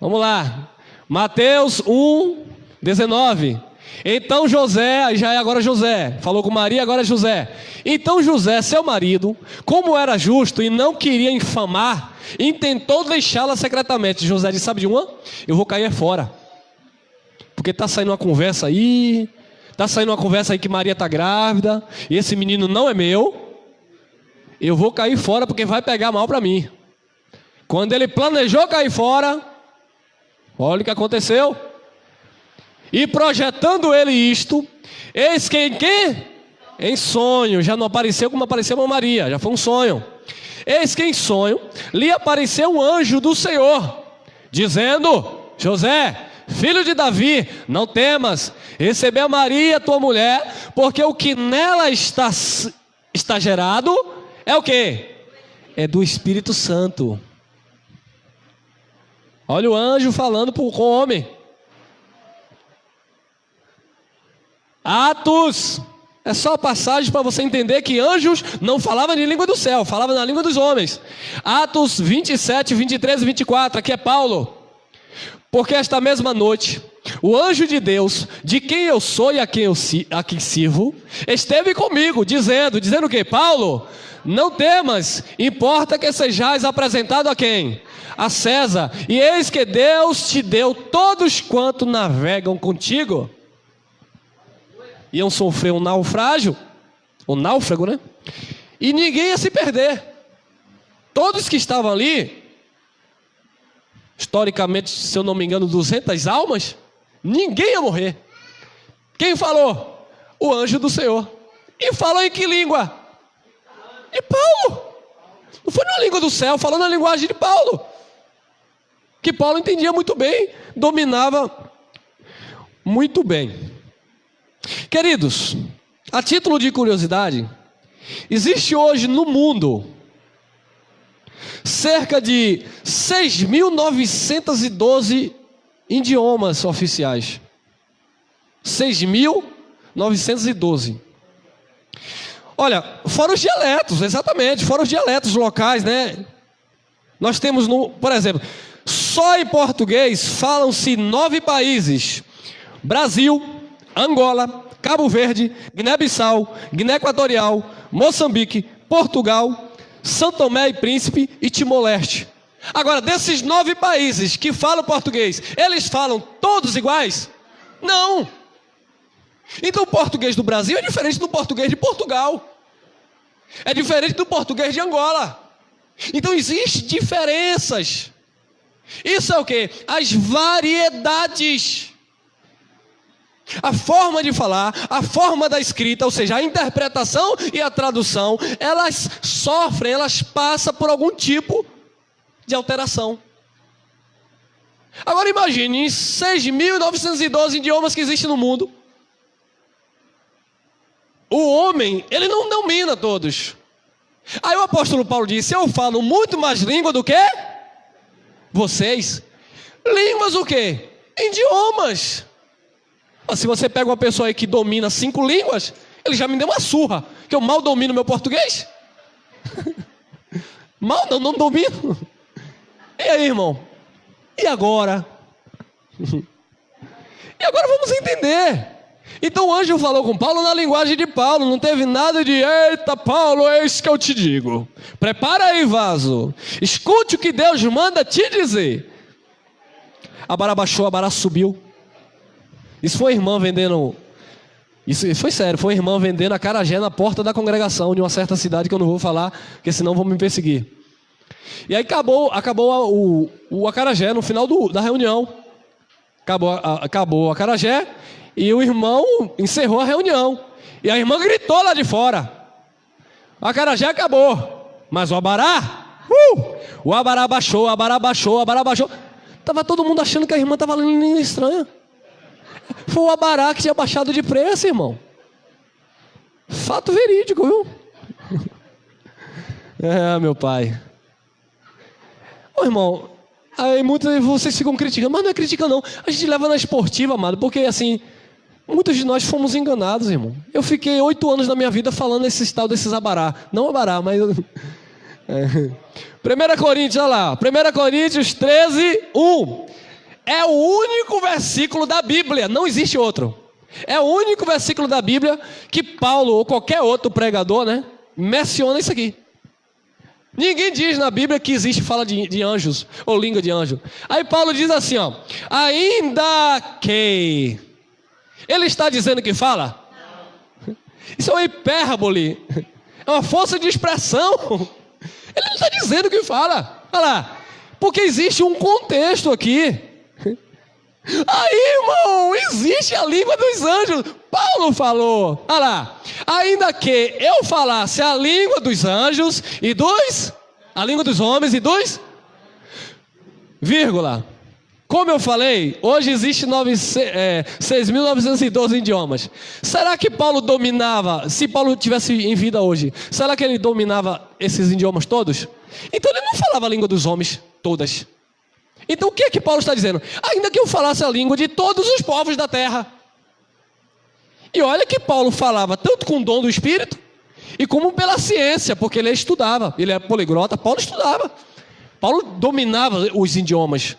[SPEAKER 1] Vamos lá. Mateus 1:19. Então José, aí já é agora José. Falou com Maria, agora é José. Então José, seu marido, como era justo e não queria infamar, intentou deixá-la secretamente. José disse, sabe de uma? Eu vou cair fora. Porque está saindo uma conversa aí. Está saindo uma conversa aí que Maria está grávida. E esse menino não é meu. Eu vou cair fora porque vai pegar mal para mim. Quando ele planejou cair fora, olha o que aconteceu. E projetando ele isto, eis que em sonho, já não apareceu como apareceu para Maria, já foi um sonho. Eis que em sonho lhe apareceu um anjo do Senhor, dizendo, José, filho de Davi, não temas receber a Maria, tua mulher, porque o que nela está gerado é o quê? É do Espírito Santo. Olha o anjo falando com o homem. Atos, é só a passagem para você entender que anjos não falavam de língua do céu, falavam na língua dos homens. Atos 27, 23 e 24, aqui é Paulo. Porque esta mesma noite, o anjo de Deus, de quem eu sou e a quem sirvo, esteve comigo, dizendo o quê? Paulo, não temas, importa que sejais apresentado a quem? A César, e eis que Deus te deu todos quanto navegam contigo. Iam sofrer um naufrágio, um náufrago, né? E ninguém ia se perder. Todos que estavam ali, historicamente, se eu não me engano, 200 almas, ninguém ia morrer. Quem falou? O anjo do Senhor. E falou em que língua? De Paulo. Não foi na língua do céu, falou na linguagem de Paulo. Que Paulo entendia muito bem, dominava muito bem. Queridos, a título de curiosidade, existe hoje no mundo cerca de 6.912 idiomas oficiais. 6.912. Olha, fora os dialetos, exatamente, fora os dialetos locais, né? Nós temos, por exemplo, só em português falam-se 9 países: Brasil, Angola, Cabo Verde, Guiné-Bissau, Guiné Equatorial, Moçambique, Portugal, São Tomé e Príncipe e Timor-Leste. Agora, desses 9 países que falam português, eles falam todos iguais? Não. Então o português do Brasil é diferente do português de Portugal. É diferente do português de Angola. Então existem diferenças. Isso é o quê? As variedades. A forma de falar, a forma da escrita, ou seja, a interpretação e a tradução, elas sofrem, elas passam por algum tipo de alteração. Agora imagine, em 6.912 idiomas que existem no mundo, o homem, ele não domina todos. Aí o apóstolo Paulo disse: eu falo muito mais língua do que vocês. Línguas o quê? Idiomas. Mas se você pega uma pessoa aí que domina 5 línguas, ele já me deu uma surra, que eu mal domino meu português. Mal não domino. E aí, irmão? E agora? E agora vamos entender. Então o anjo falou com Paulo na linguagem de Paulo. Não teve nada de: eita Paulo, é isso que eu te digo. Prepara aí, vaso. Escute o que Deus manda te dizer. A vara baixou, a vara subiu. Isso foi irmã vendendo. Isso foi sério, foi irmã vendendo acarajé na porta da congregação de uma certa cidade que eu não vou falar, porque senão vão me perseguir. E aí acabou o acarajé no final da reunião. Acabou o acarajé e o irmão encerrou a reunião. E a irmã gritou lá de fora: o acarajé acabou, mas o abará, o abará baixou, o abará baixou, o abará baixou. Estava todo mundo achando que a irmã estava lendo língua estranha. Foi o abará que tinha baixado de preço, irmão. Fato verídico, viu? É, meu pai. Ô, irmão, aí muitos de vocês ficam criticando, mas não é crítica não. A gente leva na esportiva, amado, porque assim, muitos de nós fomos enganados, irmão. Eu fiquei 8 anos da minha vida falando esses tal desses abará. Não abará, mas... 1 Coríntios, olha lá. 1 Coríntios 13, 1. É o único versículo da Bíblia, não existe outro. É o único versículo da Bíblia que Paulo ou qualquer outro pregador, né, menciona isso aqui. Ninguém diz na Bíblia que existe fala de anjos ou língua de anjo. Aí Paulo diz assim, ó: ainda que. Ele está dizendo que fala? Não. Isso é uma hipérbole, é uma força de expressão. Ele não está dizendo que fala. Olha lá, porque existe um contexto aqui. Aí, irmão, existe a língua dos anjos. Paulo falou, olha lá: ainda que eu falasse a língua dos anjos e a língua dos homens e vírgula. Como eu falei, hoje existe 6.912 idiomas. Será que Paulo dominava, se Paulo tivesse em vida hoje, será que ele dominava esses idiomas todos? Então ele não falava a língua dos homens todas. Então o que é que Paulo está dizendo? Ainda que eu falasse a língua de todos os povos da terra. E olha que Paulo falava tanto com o dom do Espírito e como pela ciência, porque ele estudava, ele é poliglota. Paulo estudava, Paulo dominava os idiomas.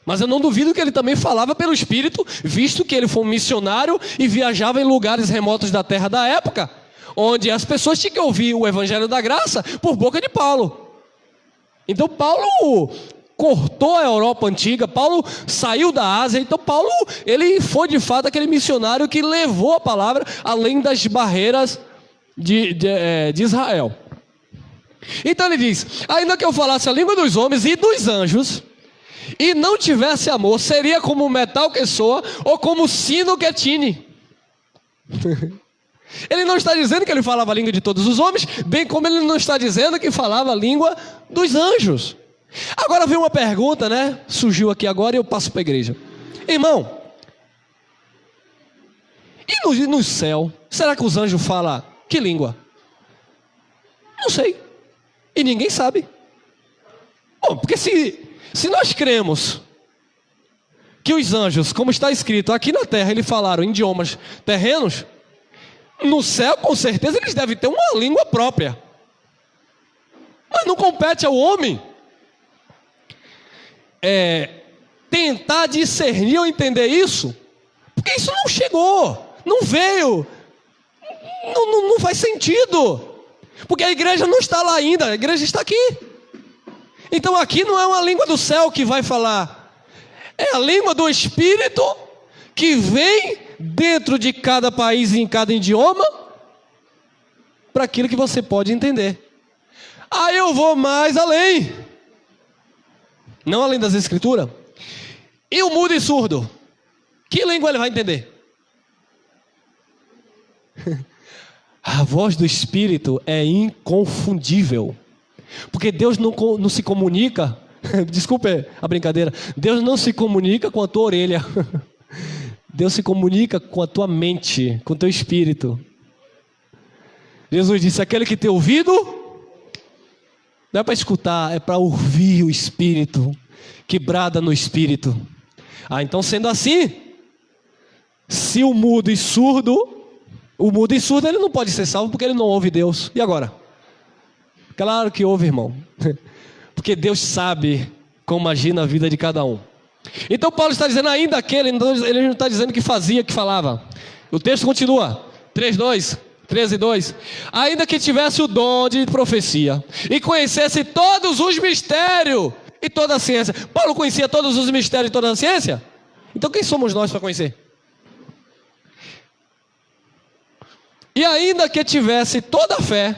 [SPEAKER 1] Mas eu não duvido que ele também falava pelo Espírito, visto que ele foi um missionário e viajava em lugares remotos da terra da época, onde as pessoas tinham que ouvir o Evangelho da Graça por boca de Paulo. Então Paulo cortou a Europa antiga, Paulo saiu da Ásia. Então Paulo, ele foi de fato aquele missionário que levou a palavra além das barreiras de Israel. Então ele diz: ainda que eu falasse a língua dos homens e dos anjos e não tivesse amor, seria como o metal que soa ou como o sino que tine. Ele não está dizendo que ele falava a língua de todos os homens, bem como ele não está dizendo que falava a língua dos anjos. Agora vem uma pergunta, né? Surgiu aqui agora e eu passo para a igreja. Irmão, e no céu, será que os anjos falam que língua? Não sei. E ninguém sabe. Bom, porque se nós cremos que os anjos, como está escrito aqui na terra, eles falaram idiomas terrenos, no céu com certeza eles devem ter uma língua própria. Mas não compete ao homem tentar discernir ou entender isso, porque isso não chegou, não veio, não faz sentido, porque a igreja não está lá ainda, a igreja está aqui. Então aqui não é uma língua do céu que vai falar, é a língua do Espírito que vem dentro de cada país e em cada idioma para aquilo que você pode entender. Aí eu vou mais além, não além das escrituras. E o mudo e surdo, que língua ele vai entender? A voz do Espírito é inconfundível, porque Deus não se comunica Desculpe a brincadeira. Deus não se comunica com a tua orelha. Deus se comunica com a tua mente, com o teu espírito. Jesus disse, aquele que tem ouvido, não é para escutar, é para ouvir o Espírito, que brada no Espírito. Então sendo assim, se o mudo e surdo ele não pode ser salvo porque ele não ouve Deus. E agora? Claro que ouve, irmão. Porque Deus sabe como agir na vida de cada um. Então Paulo está dizendo ainda aquele, ele não está dizendo que fazia, que falava. O texto continua, 13:2. Ainda que tivesse o dom de profecia e conhecesse todos os mistérios e toda a ciência. Paulo conhecia todos os mistérios e toda a ciência? Então quem somos nós para conhecer? E ainda que tivesse toda a fé,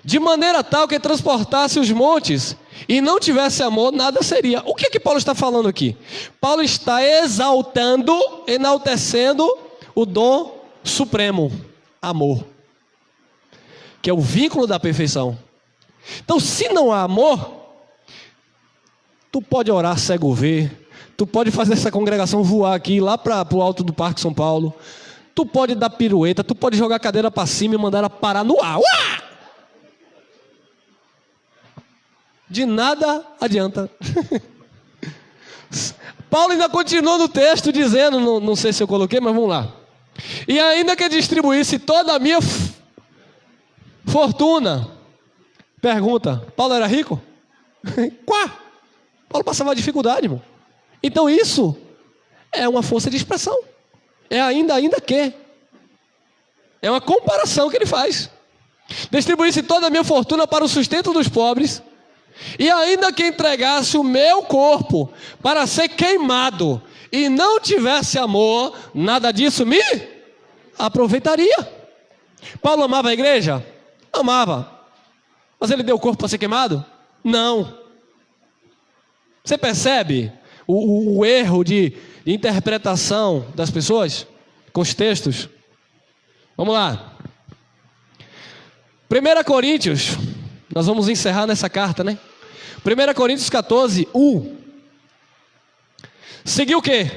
[SPEAKER 1] de maneira tal que transportasse os montes, e não tivesse amor, nada seria. O que Paulo está falando aqui? Paulo está enaltecendo o dom supremo, amor, que é o vínculo da perfeição. Então, se não há amor, tu pode orar cego ver, tu pode fazer essa congregação voar aqui, lá para o alto do Parque São Paulo, tu pode dar pirueta, tu pode jogar a cadeira para cima e mandar ela parar no ar. Uá! De nada adianta. Paulo ainda continua no texto dizendo, não sei se eu coloquei, mas vamos lá. E ainda que distribuísse toda a minha fortuna. Pergunta, Paulo era rico? Quá! Paulo passava dificuldade, irmão. Então isso é uma força de expressão. É ainda que. É uma comparação que ele faz. Distribuísse toda a minha fortuna para o sustento dos pobres, e ainda que entregasse o meu corpo para ser queimado, e não tivesse amor, nada disso me aproveitaria. Paulo amava a igreja? Amava. Mas ele deu o corpo para ser queimado? Não. Você percebe o erro de interpretação das pessoas com os textos? Vamos lá. 1 Coríntios, nós vamos encerrar nessa carta, né? 1 Coríntios 14:1. Seguiu o quê?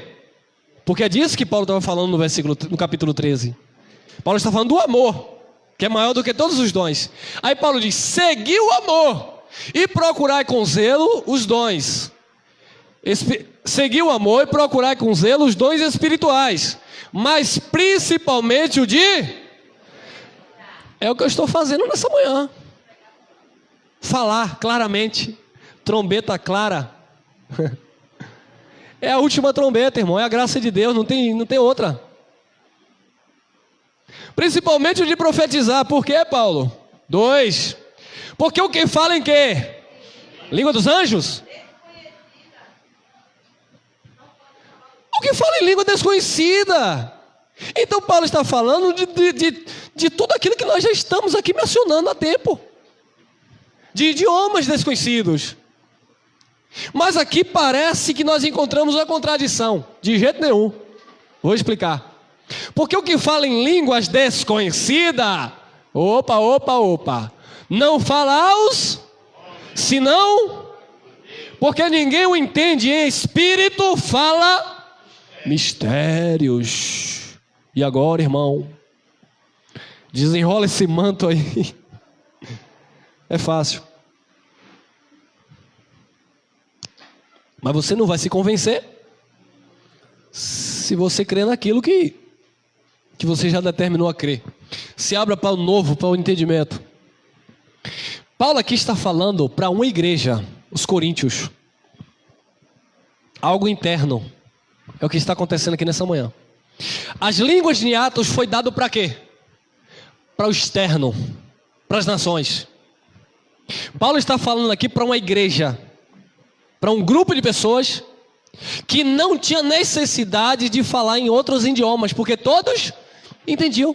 [SPEAKER 1] Porque é disso que Paulo estava falando no capítulo 13. Paulo está falando do amor, que é maior do que todos os dons. Aí Paulo diz, seguiu o amor e procurai com zelo os dons. Seguiu o amor e procurai com zelo os dons espirituais, mas principalmente o de... É o que eu estou fazendo nessa manhã. Falar claramente, trombeta clara. É a última trombeta, irmão, é a graça de Deus, não tem outra. Principalmente o de profetizar. Por quê, Paulo? 2. Porque o que fala em quê? Língua dos anjos? O que fala em língua desconhecida? Então Paulo está falando de tudo aquilo que nós já estamos aqui mencionando há tempo. De idiomas desconhecidos. Mas aqui parece que nós encontramos uma contradição. De jeito nenhum. Vou explicar. Porque o que fala em línguas desconhecidas, opa, não fala aos, senão, porque ninguém o entende, em espírito fala mistérios. E agora, irmão, desenrola esse manto aí. É fácil. Mas você não vai se convencer se você crer naquilo que você já determinou a crer. Se abra para o novo, para o entendimento. Paulo aqui está falando para uma igreja, os coríntios. Algo interno. É o que está acontecendo aqui nessa manhã. As línguas de Atos foi dado para quê? Para o externo, para as nações. Paulo está falando aqui para uma igreja, para um grupo de pessoas que não tinha necessidade de falar em outros idiomas, porque todos entendiam.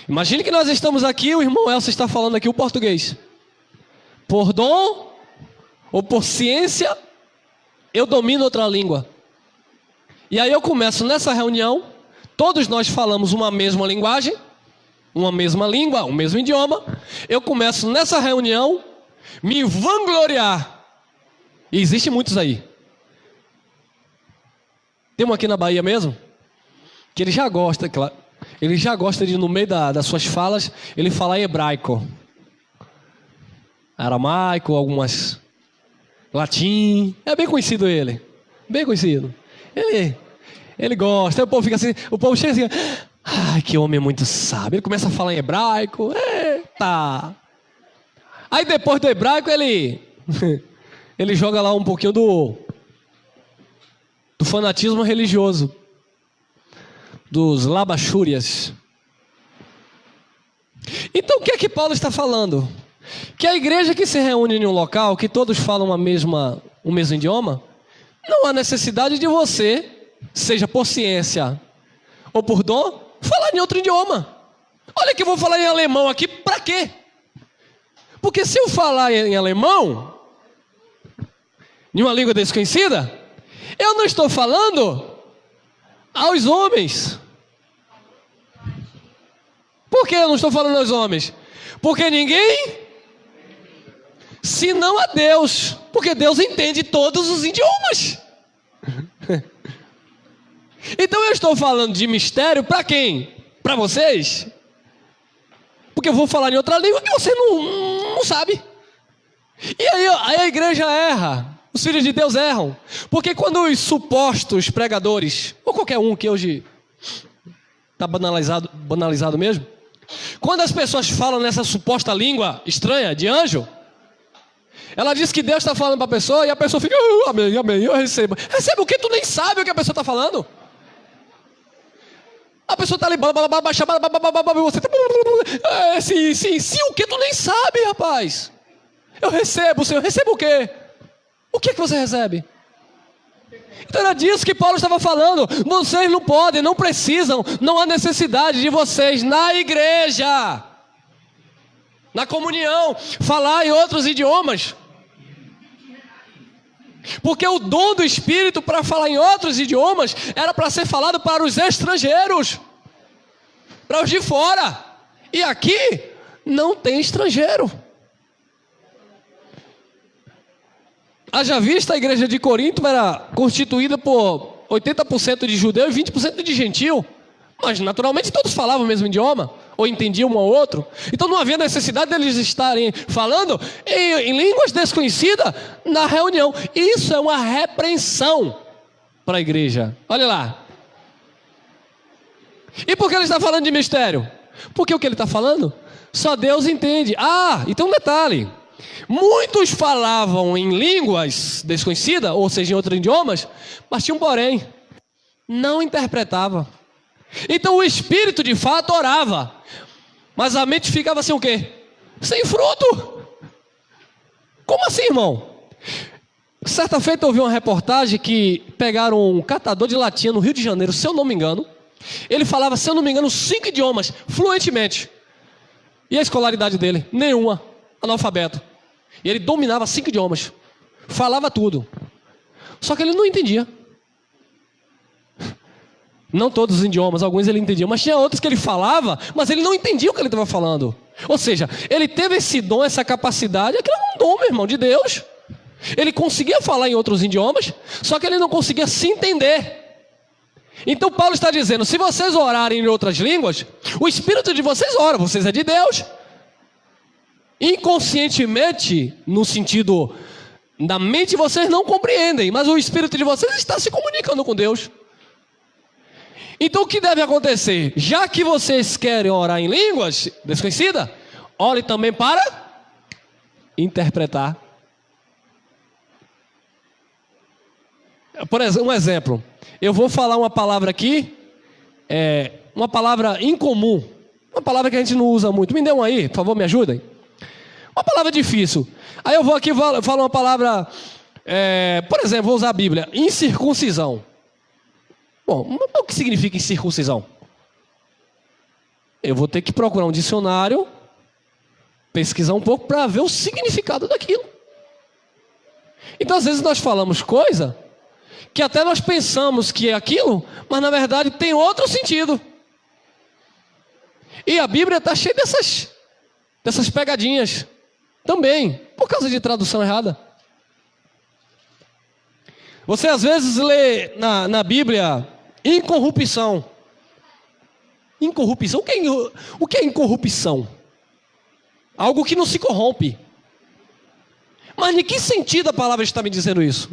[SPEAKER 1] Imagine que nós estamos aqui, o irmão Elcio está falando aqui o português. Por dom ou por ciência, eu domino outra língua. E aí eu começo nessa reunião, todos nós falamos uma mesma linguagem, uma mesma língua, um mesmo idioma. Eu começo nessa reunião me vangloriar. E existem muitos aí. Tem um aqui na Bahia mesmo, que ele já gosta, claro, ele já gosta de, no meio das suas falas, ele falar em hebraico, aramaico, algumas latim. É bem conhecido ele, bem conhecido. Ele gosta. Aí o povo fica assim, o povo chega assim, ai, que homem muito sábio. Ele começa a falar em hebraico. Eita! Aí depois do hebraico ele joga lá um pouquinho do fanatismo religioso, dos labachúrias. Então o que é que Paulo está falando? Que a igreja que se reúne em um local, que todos falam o mesmo idioma, não há necessidade de você, seja por ciência ou por dom, falar em outro idioma. Olha que eu vou falar em alemão aqui, para quê? Porque se eu falar em alemão, em uma língua desconhecida, eu não estou falando aos homens. Por que eu não estou falando aos homens? Porque ninguém, senão a Deus. Porque Deus entende todos os idiomas. Então eu estou falando de mistério para quem? Para vocês? Porque eu vou falar em outra língua que você não sabe. E aí a igreja erra. Os filhos de Deus erram. Porque quando os supostos pregadores, ou qualquer um que hoje está banalizado mesmo, quando as pessoas falam nessa suposta língua estranha de anjo, ela diz que Deus está falando para a pessoa e a pessoa fica, amém, amém, eu recebo. Recebe o que? Tu nem sabe o que a pessoa está falando. A pessoa está ali, você está, sim, o que? Tu nem sabe, rapaz. Eu recebo, Senhor, recebo o quê? O que é que você recebe? Então era disso que Paulo estava falando. Vocês não podem, não precisam, não há necessidade de vocês na igreja, na comunhão, falar em outros idiomas. Porque o dom do Espírito para falar em outros idiomas era para ser falado para os estrangeiros, para os de fora. E aqui não tem estrangeiro. Haja vista, a igreja de Corinto era constituída por 80% de judeu e 20% de gentil. Mas naturalmente todos falavam o mesmo idioma, ou entendiam um ao outro. Então não havia necessidade deles estarem falando em línguas desconhecidas na reunião. Isso é uma repreensão para a igreja. Olha lá. E por que ele está falando de mistério? Porque o que ele está falando, só Deus entende. E tem um detalhe. Muitos falavam em línguas desconhecidas, ou seja, em outros idiomas, mas tinha um porém, não interpretava. Então o espírito de fato orava, mas a mente ficava assim o quê? Sem fruto. Como assim, irmão? Certa feita eu ouvi uma reportagem que pegaram um catador de latinha no Rio de Janeiro, se eu não me engano. Ele falava, se eu não me engano, 5 idiomas, fluentemente. E a escolaridade dele? Nenhuma, analfabeto. E ele dominava 5 idiomas, falava tudo. Só que ele não entendia. Não todos os idiomas, alguns ele entendia, mas tinha outros que ele falava, mas ele não entendia o que ele estava falando. Ou seja, ele teve esse dom, essa capacidade, aquilo é um dom, meu irmão, de Deus. Ele conseguia falar em outros idiomas, só que ele não conseguia se entender. Então Paulo está dizendo, se vocês orarem em outras línguas, o Espírito de vocês ora, vocês é de Deus. Inconscientemente, no sentido da mente, vocês não compreendem, mas o Espírito de vocês está se comunicando com Deus. Então o que deve acontecer? Já que vocês querem orar em línguas desconhecidas, ore também para interpretar. Por exemplo, um exemplo. Eu vou falar uma palavra aqui, uma palavra incomum, uma palavra que a gente não usa muito. Me dê uma aí, por favor, me ajudem. Uma palavra difícil. Aí eu vou aqui e falo uma palavra, por exemplo, vou usar a Bíblia, incircuncisão. Bom, o que significa incircuncisão? Eu vou ter que procurar um dicionário, pesquisar um pouco para ver o significado daquilo. Então às vezes nós falamos coisa que até nós pensamos que é aquilo, mas na verdade tem outro sentido. E a Bíblia está cheia dessas pegadinhas também. por causa de tradução errada. Você às vezes lê na Bíblia incorrupção. Incorrupção? O que é incorrupção? Algo que não se corrompe. Mas em que sentido a palavra está me dizendo isso?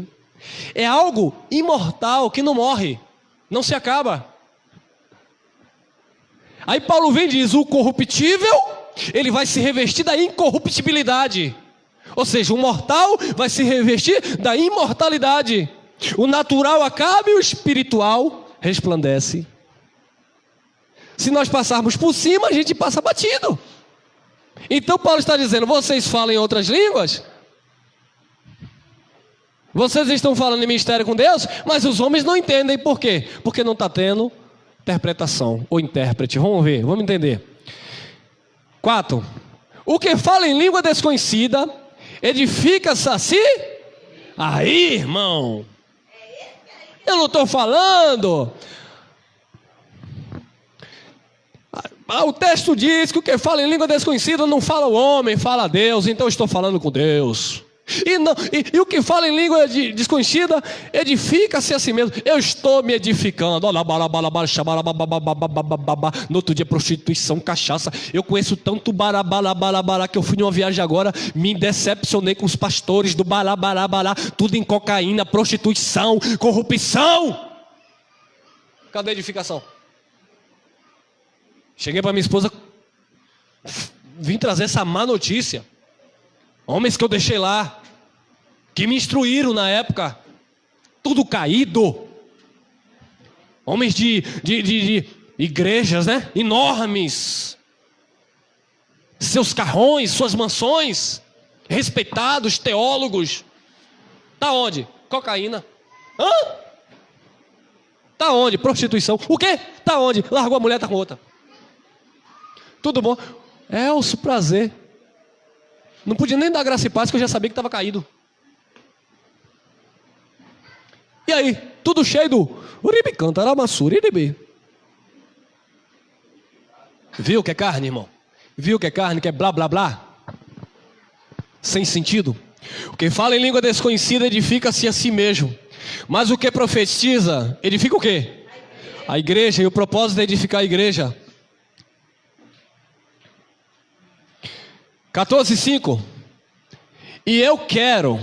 [SPEAKER 1] É algo imortal que não morre, não se acaba. Aí Paulo vem e diz: o corruptível, ele vai se revestir da incorruptibilidade. Ou seja, o mortal vai se revestir da imortalidade. O natural acaba e o espiritual resplandece. Se nós passarmos por cima, a gente passa batido. Então Paulo está dizendo: vocês falam em outras línguas, vocês estão falando em mistério com Deus, mas os homens não entendem. Por quê? Porque não está tendo interpretação ou intérprete. Vamos ver, vamos entender. 4. O que fala em língua desconhecida edifica-se a si. Aí, irmão, eu não estou falando. O texto diz que o que fala em língua desconhecida não fala o homem, fala Deus. Então eu estou falando com Deus. E o que fala em língua desconhecida edifica-se a si mesmo. Eu estou me edificando. No outro dia, prostituição, cachaça. Eu conheço tanto barabalá que eu fui numa viagem agora, me decepcionei com os pastores do barabalá, tudo em cocaína, prostituição, corrupção. Cadê a edificação? Cheguei para minha esposa, vim trazer essa má notícia. Homens que eu deixei lá, que me instruíram na época, tudo caído. Homens de igrejas, né? Enormes. Seus carrões, suas mansões, respeitados, teólogos. Tá onde? Cocaína. Hã? Tá onde? Prostituição. O quê? Tá onde? Largou a mulher, tá com outra. Tudo bom? É o prazer. Não podia nem dar graça e paz, que eu já sabia que estava caído. E aí, tudo cheio do uribi cantaramassuri uribi. Viu que é carne, irmão? Viu que é carne, que é blá blá blá? Sem sentido. O que fala em língua desconhecida edifica-se a si mesmo. Mas o que profetiza, edifica o quê? A igreja. E o propósito é edificar a igreja. 14:5. E eu quero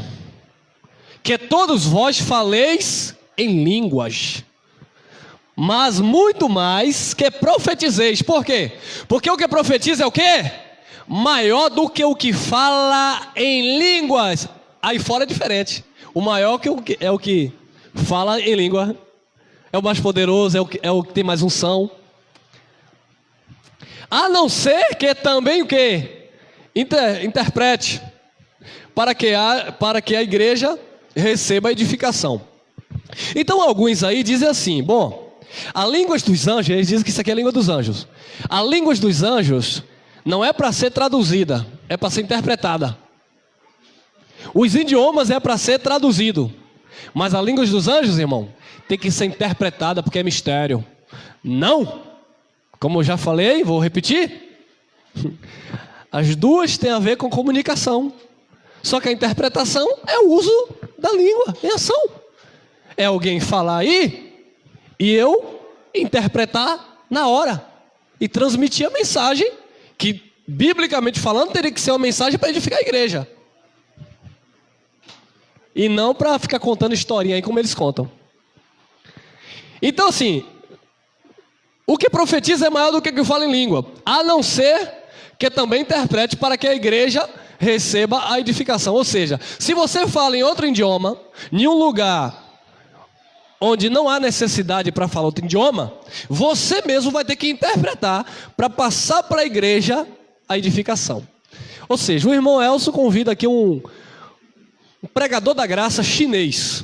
[SPEAKER 1] que todos vós faleis em línguas, mas muito mais que profetizeis. Por quê? Porque o que profetiza é o quê? Maior do que o que fala em línguas. Aí fora é diferente. O maior é o que fala em língua. É o mais poderoso, é o que tem mais unção. A não ser que também o quê? Interprete, para que a igreja receba a edificação. Então alguns aí dizem assim: bom, a língua dos anjos, eles dizem que isso aqui é a língua dos anjos. A língua dos anjos não é para ser traduzida, é para ser interpretada. Os idiomas é para ser traduzido, mas a língua dos anjos, irmão, tem que ser interpretada, porque é mistério. Não, como eu já falei, vou repetir. As duas têm a ver com comunicação. Só que a interpretação é o uso da língua em ação. É alguém falar aí e eu interpretar na hora e transmitir a mensagem que, biblicamente falando, teria que ser uma mensagem para edificar a igreja. E não para ficar contando historinha aí como eles contam. Então assim, o que profetiza é maior do que o que fala em língua. A não ser que também interprete, para que a igreja receba a edificação. Ou seja, se você fala em outro idioma, em um lugar onde não há necessidade para falar outro idioma, você mesmo vai ter que interpretar para passar para a igreja a edificação. Ou seja, o irmão Elcio convida aqui um pregador da graça chinês.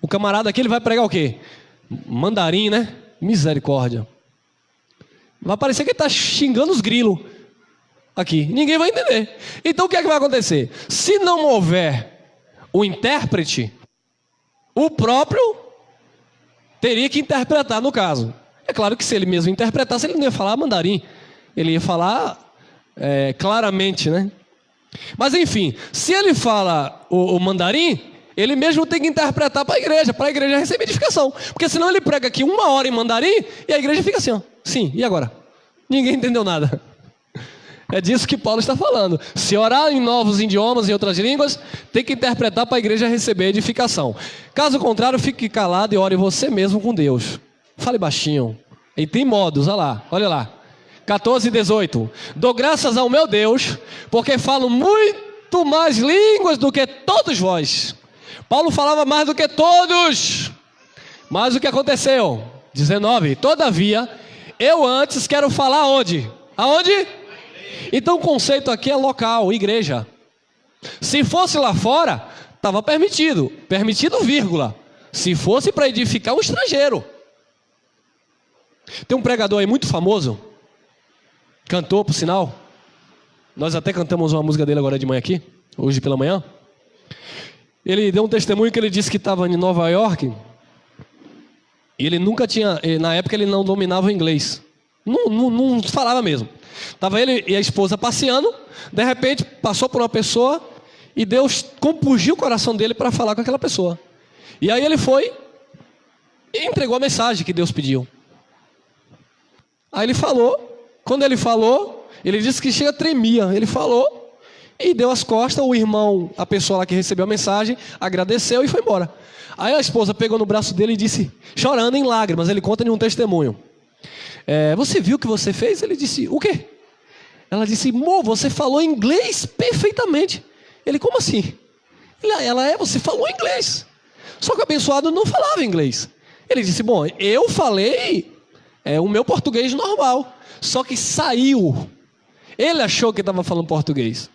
[SPEAKER 1] O camarada aqui, ele vai pregar o quê? Mandarim, né? Misericórdia. Vai parecer que ele está xingando os grilos aqui. Ninguém vai entender. Então o que é que vai acontecer? Se não houver o intérprete, o próprio teria que interpretar no caso. É claro que se ele mesmo interpretasse, ele não ia falar mandarim. Ele ia falar claramente, né? Mas enfim, se ele fala o mandarim, ele mesmo tem que interpretar para a igreja receber edificação. Porque senão ele prega aqui 1 hora em mandarim e a igreja fica assim, ó. Sim, e agora? Ninguém entendeu nada. É disso que Paulo está falando. Se orar em novos idiomas e outras línguas, tem que interpretar para a igreja receber edificação. Caso contrário, fique calado e ore você mesmo com Deus. Fale baixinho. E tem modos, olha lá. 14 e 18. Dou graças ao meu Deus, porque falo muito mais línguas do que todos vós. Paulo falava mais do que todos. Mas o que aconteceu? 19. Todavia, eu antes quero falar onde? Aonde? Então o conceito aqui é local, igreja. Se fosse lá fora, estava permitido. Permitido, vírgula. Se fosse para edificar um estrangeiro. Tem um pregador aí muito famoso. Cantor, por sinal. Nós até cantamos uma música dele agora de manhã aqui. Hoje pela manhã. Ele deu um testemunho que ele disse que estava em Nova York. E ele nunca tinha... Na época ele não dominava o inglês. Não falava mesmo. Estava ele e a esposa passeando. De repente passou por uma pessoa e Deus compungiu o coração dele para falar com aquela pessoa. E aí ele foi e entregou a mensagem que Deus pediu. Aí ele falou. Quando ele falou, ele disse que chega tremia. Ele falou e deu as costas. O irmão, a pessoa lá que recebeu a mensagem, agradeceu e foi embora. Aí a esposa pegou no braço dele e disse, chorando em lágrimas, ele conta em um testemunho. Você viu o que você fez? Ele disse, o quê? Ela disse, amor, você falou inglês perfeitamente. Ele, como assim? Você falou inglês. Só que o abençoado não falava inglês. Ele disse, bom, eu falei o meu português normal. Só que saiu. Ele achou que estava falando português.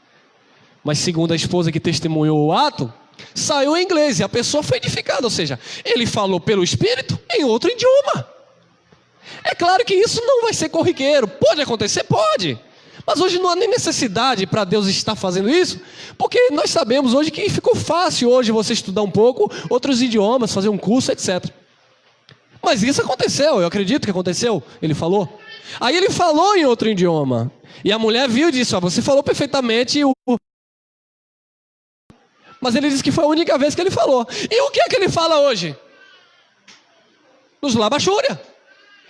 [SPEAKER 1] Mas segundo a esposa que testemunhou o ato, saiu em inglês. E a pessoa foi edificada. Ou seja, ele falou pelo Espírito em outro idioma. É claro que isso não vai ser corriqueiro. Pode acontecer? Pode. Mas hoje não há nem necessidade para Deus estar fazendo isso. Porque nós sabemos hoje que ficou fácil hoje você estudar um pouco outros idiomas, fazer um curso, etc. Mas isso aconteceu, eu acredito que aconteceu. Ele falou. Aí ele falou em outro idioma. E a mulher viu e disse, você falou perfeitamente. Mas ele disse que foi a única vez que ele falou. E o que é que ele fala hoje? Nos Labachúria.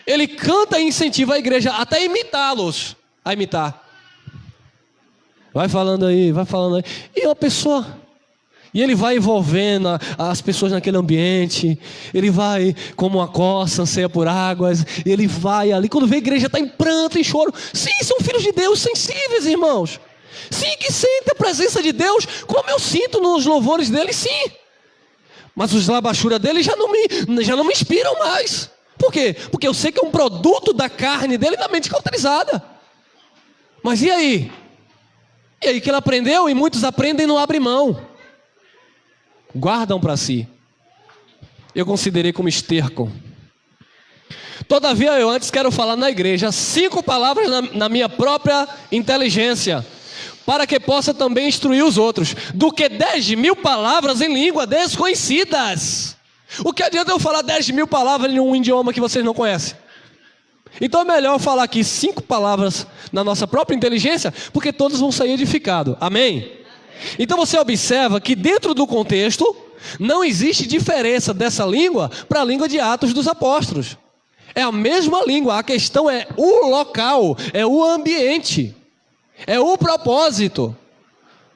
[SPEAKER 1] Ele canta e incentiva a igreja até imitá-los. A imitar. Vai falando aí. E uma pessoa... E ele vai envolvendo as pessoas naquele ambiente. Ele vai como uma coça, anseia por águas. Ele vai ali. Quando vê a igreja está em pranto, em choro. Sim, são filhos de Deus sensíveis, irmãos. Sim, que sentem a presença de Deus, como eu sinto nos louvores dele, sim. Mas os labachura dele já não me inspiram mais. Por quê? Porque eu sei que é um produto da carne dele e da mente cauterizada. Mas e aí? E aí que ele aprendeu? E muitos aprendem e não abrem mão. Guardam para si. Eu considerei como esterco. Todavia eu antes quero falar na igreja 5 palavras na minha própria inteligência, para que possa também instruir os outros, do que 10.000 palavras em língua desconhecidas. O que adianta eu falar 10.000 palavras em um idioma que vocês não conhecem? Então é melhor falar aqui 5 palavras na nossa própria inteligência, porque todos vão sair edificados. Amém? Então você observa que dentro do contexto não existe diferença dessa língua para a língua de Atos dos Apóstolos. É a mesma língua, a questão é o local, é o ambiente, é o propósito.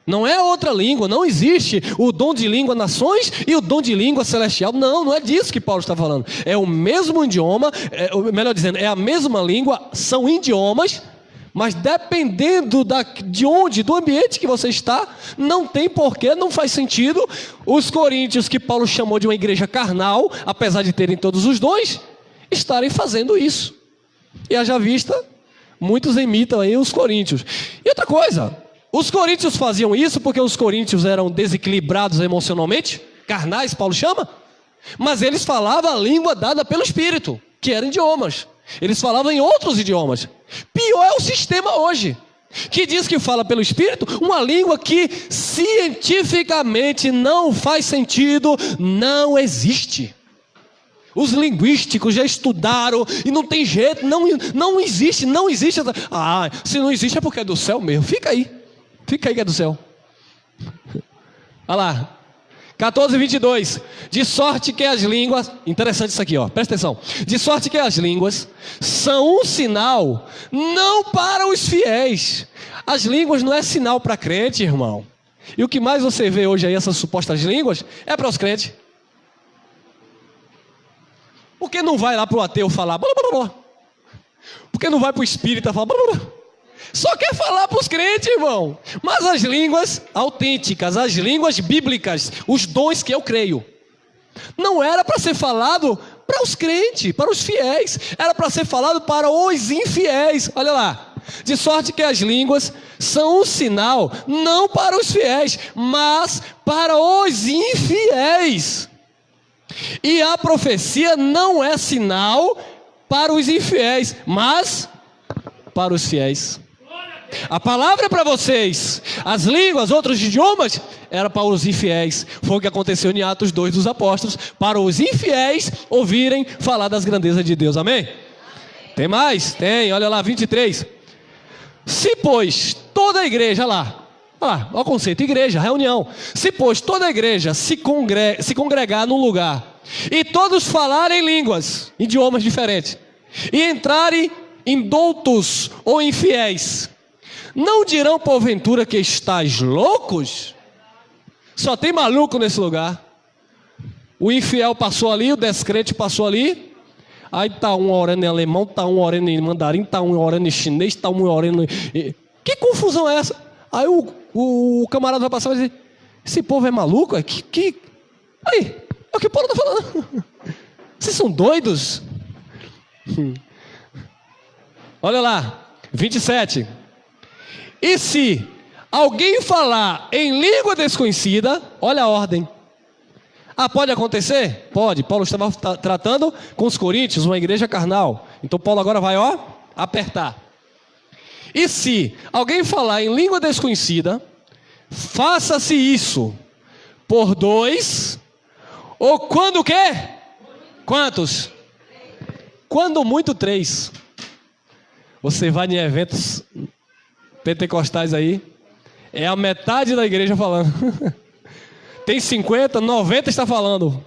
[SPEAKER 1] Não é outra língua, não existe o dom de língua nações e o dom de língua celestial. Não é disso que Paulo está falando. É o mesmo idioma, melhor dizendo, é a mesma língua, são idiomas, mas dependendo do ambiente que você está, não tem porquê, não faz sentido. Os coríntios, que Paulo chamou de uma igreja carnal, apesar de terem todos os dons, estarem fazendo isso. E haja vista, muitos imitam aí os coríntios. E outra coisa, os coríntios faziam isso porque os coríntios eram desequilibrados emocionalmente, carnais, Paulo chama, mas eles falavam a língua dada pelo Espírito, que eram idiomas. Eles falavam em outros idiomas. Pior é o sistema hoje, que diz que fala pelo Espírito uma língua que cientificamente não faz sentido, não existe. Os linguísticos já estudaram e não tem jeito, não existe. Se não existe é porque é do céu mesmo. Fica aí. Fica aí que é do céu. Olha lá. 14:22. De sorte que as línguas... Interessante isso aqui, ó. Presta atenção. De sorte que as línguas são um sinal não para os fiéis. As línguas não é sinal para crente, irmão. E o que mais você vê hoje aí, essas supostas línguas, é para os crentes. Por que não vai lá para o ateu falar? Blá, blá, blá. Por que não vai para o espírita falar? Blá, blá, blá. Só quer falar para os crentes, irmão. Mas as línguas autênticas, as línguas bíblicas, os dons que eu creio, não era para ser falado para os crentes, para os fiéis. Era para ser falado para os infiéis. Olha lá. De sorte que as línguas são um sinal, não para os fiéis, mas para os infiéis. E a profecia não é sinal para os infiéis, mas para os fiéis. A palavra é para vocês, as línguas, outros idiomas, era para os infiéis. Foi o que aconteceu em Atos 2 dos apóstolos, para os infiéis ouvirem falar das grandezas de Deus, amém? Tem mais? Tem, olha lá, 23. Se pois toda a igreja, olha o conceito, igreja, reunião. Se pois toda a igreja se congregar num lugar, e todos falarem línguas, idiomas diferentes, e entrarem indoutos ou infiéis, não dirão porventura que estáis loucos? Só tem maluco nesse lugar. O infiel passou ali, o descrente passou ali. Aí tá um orando em alemão, tá um orando em mandarim, tá um orando em chinês, tá um orando em... Que confusão é essa? Aí o camarada vai passar e vai dizer: esse povo é maluco? Aí, é o que o Paulo está falando. Vocês são doidos? Olha lá, 27. E se alguém falar em língua desconhecida, olha a ordem. Pode acontecer? Pode. Paulo estava tratando com os coríntios, uma igreja carnal. Então Paulo agora vai, apertar. E se alguém falar em língua desconhecida, faça-se isso por 2, ou quando o quê? Quantos? Quando muito 3. Você vai em eventos pentecostais aí, é a metade da igreja falando. Tem 50, 90 está falando.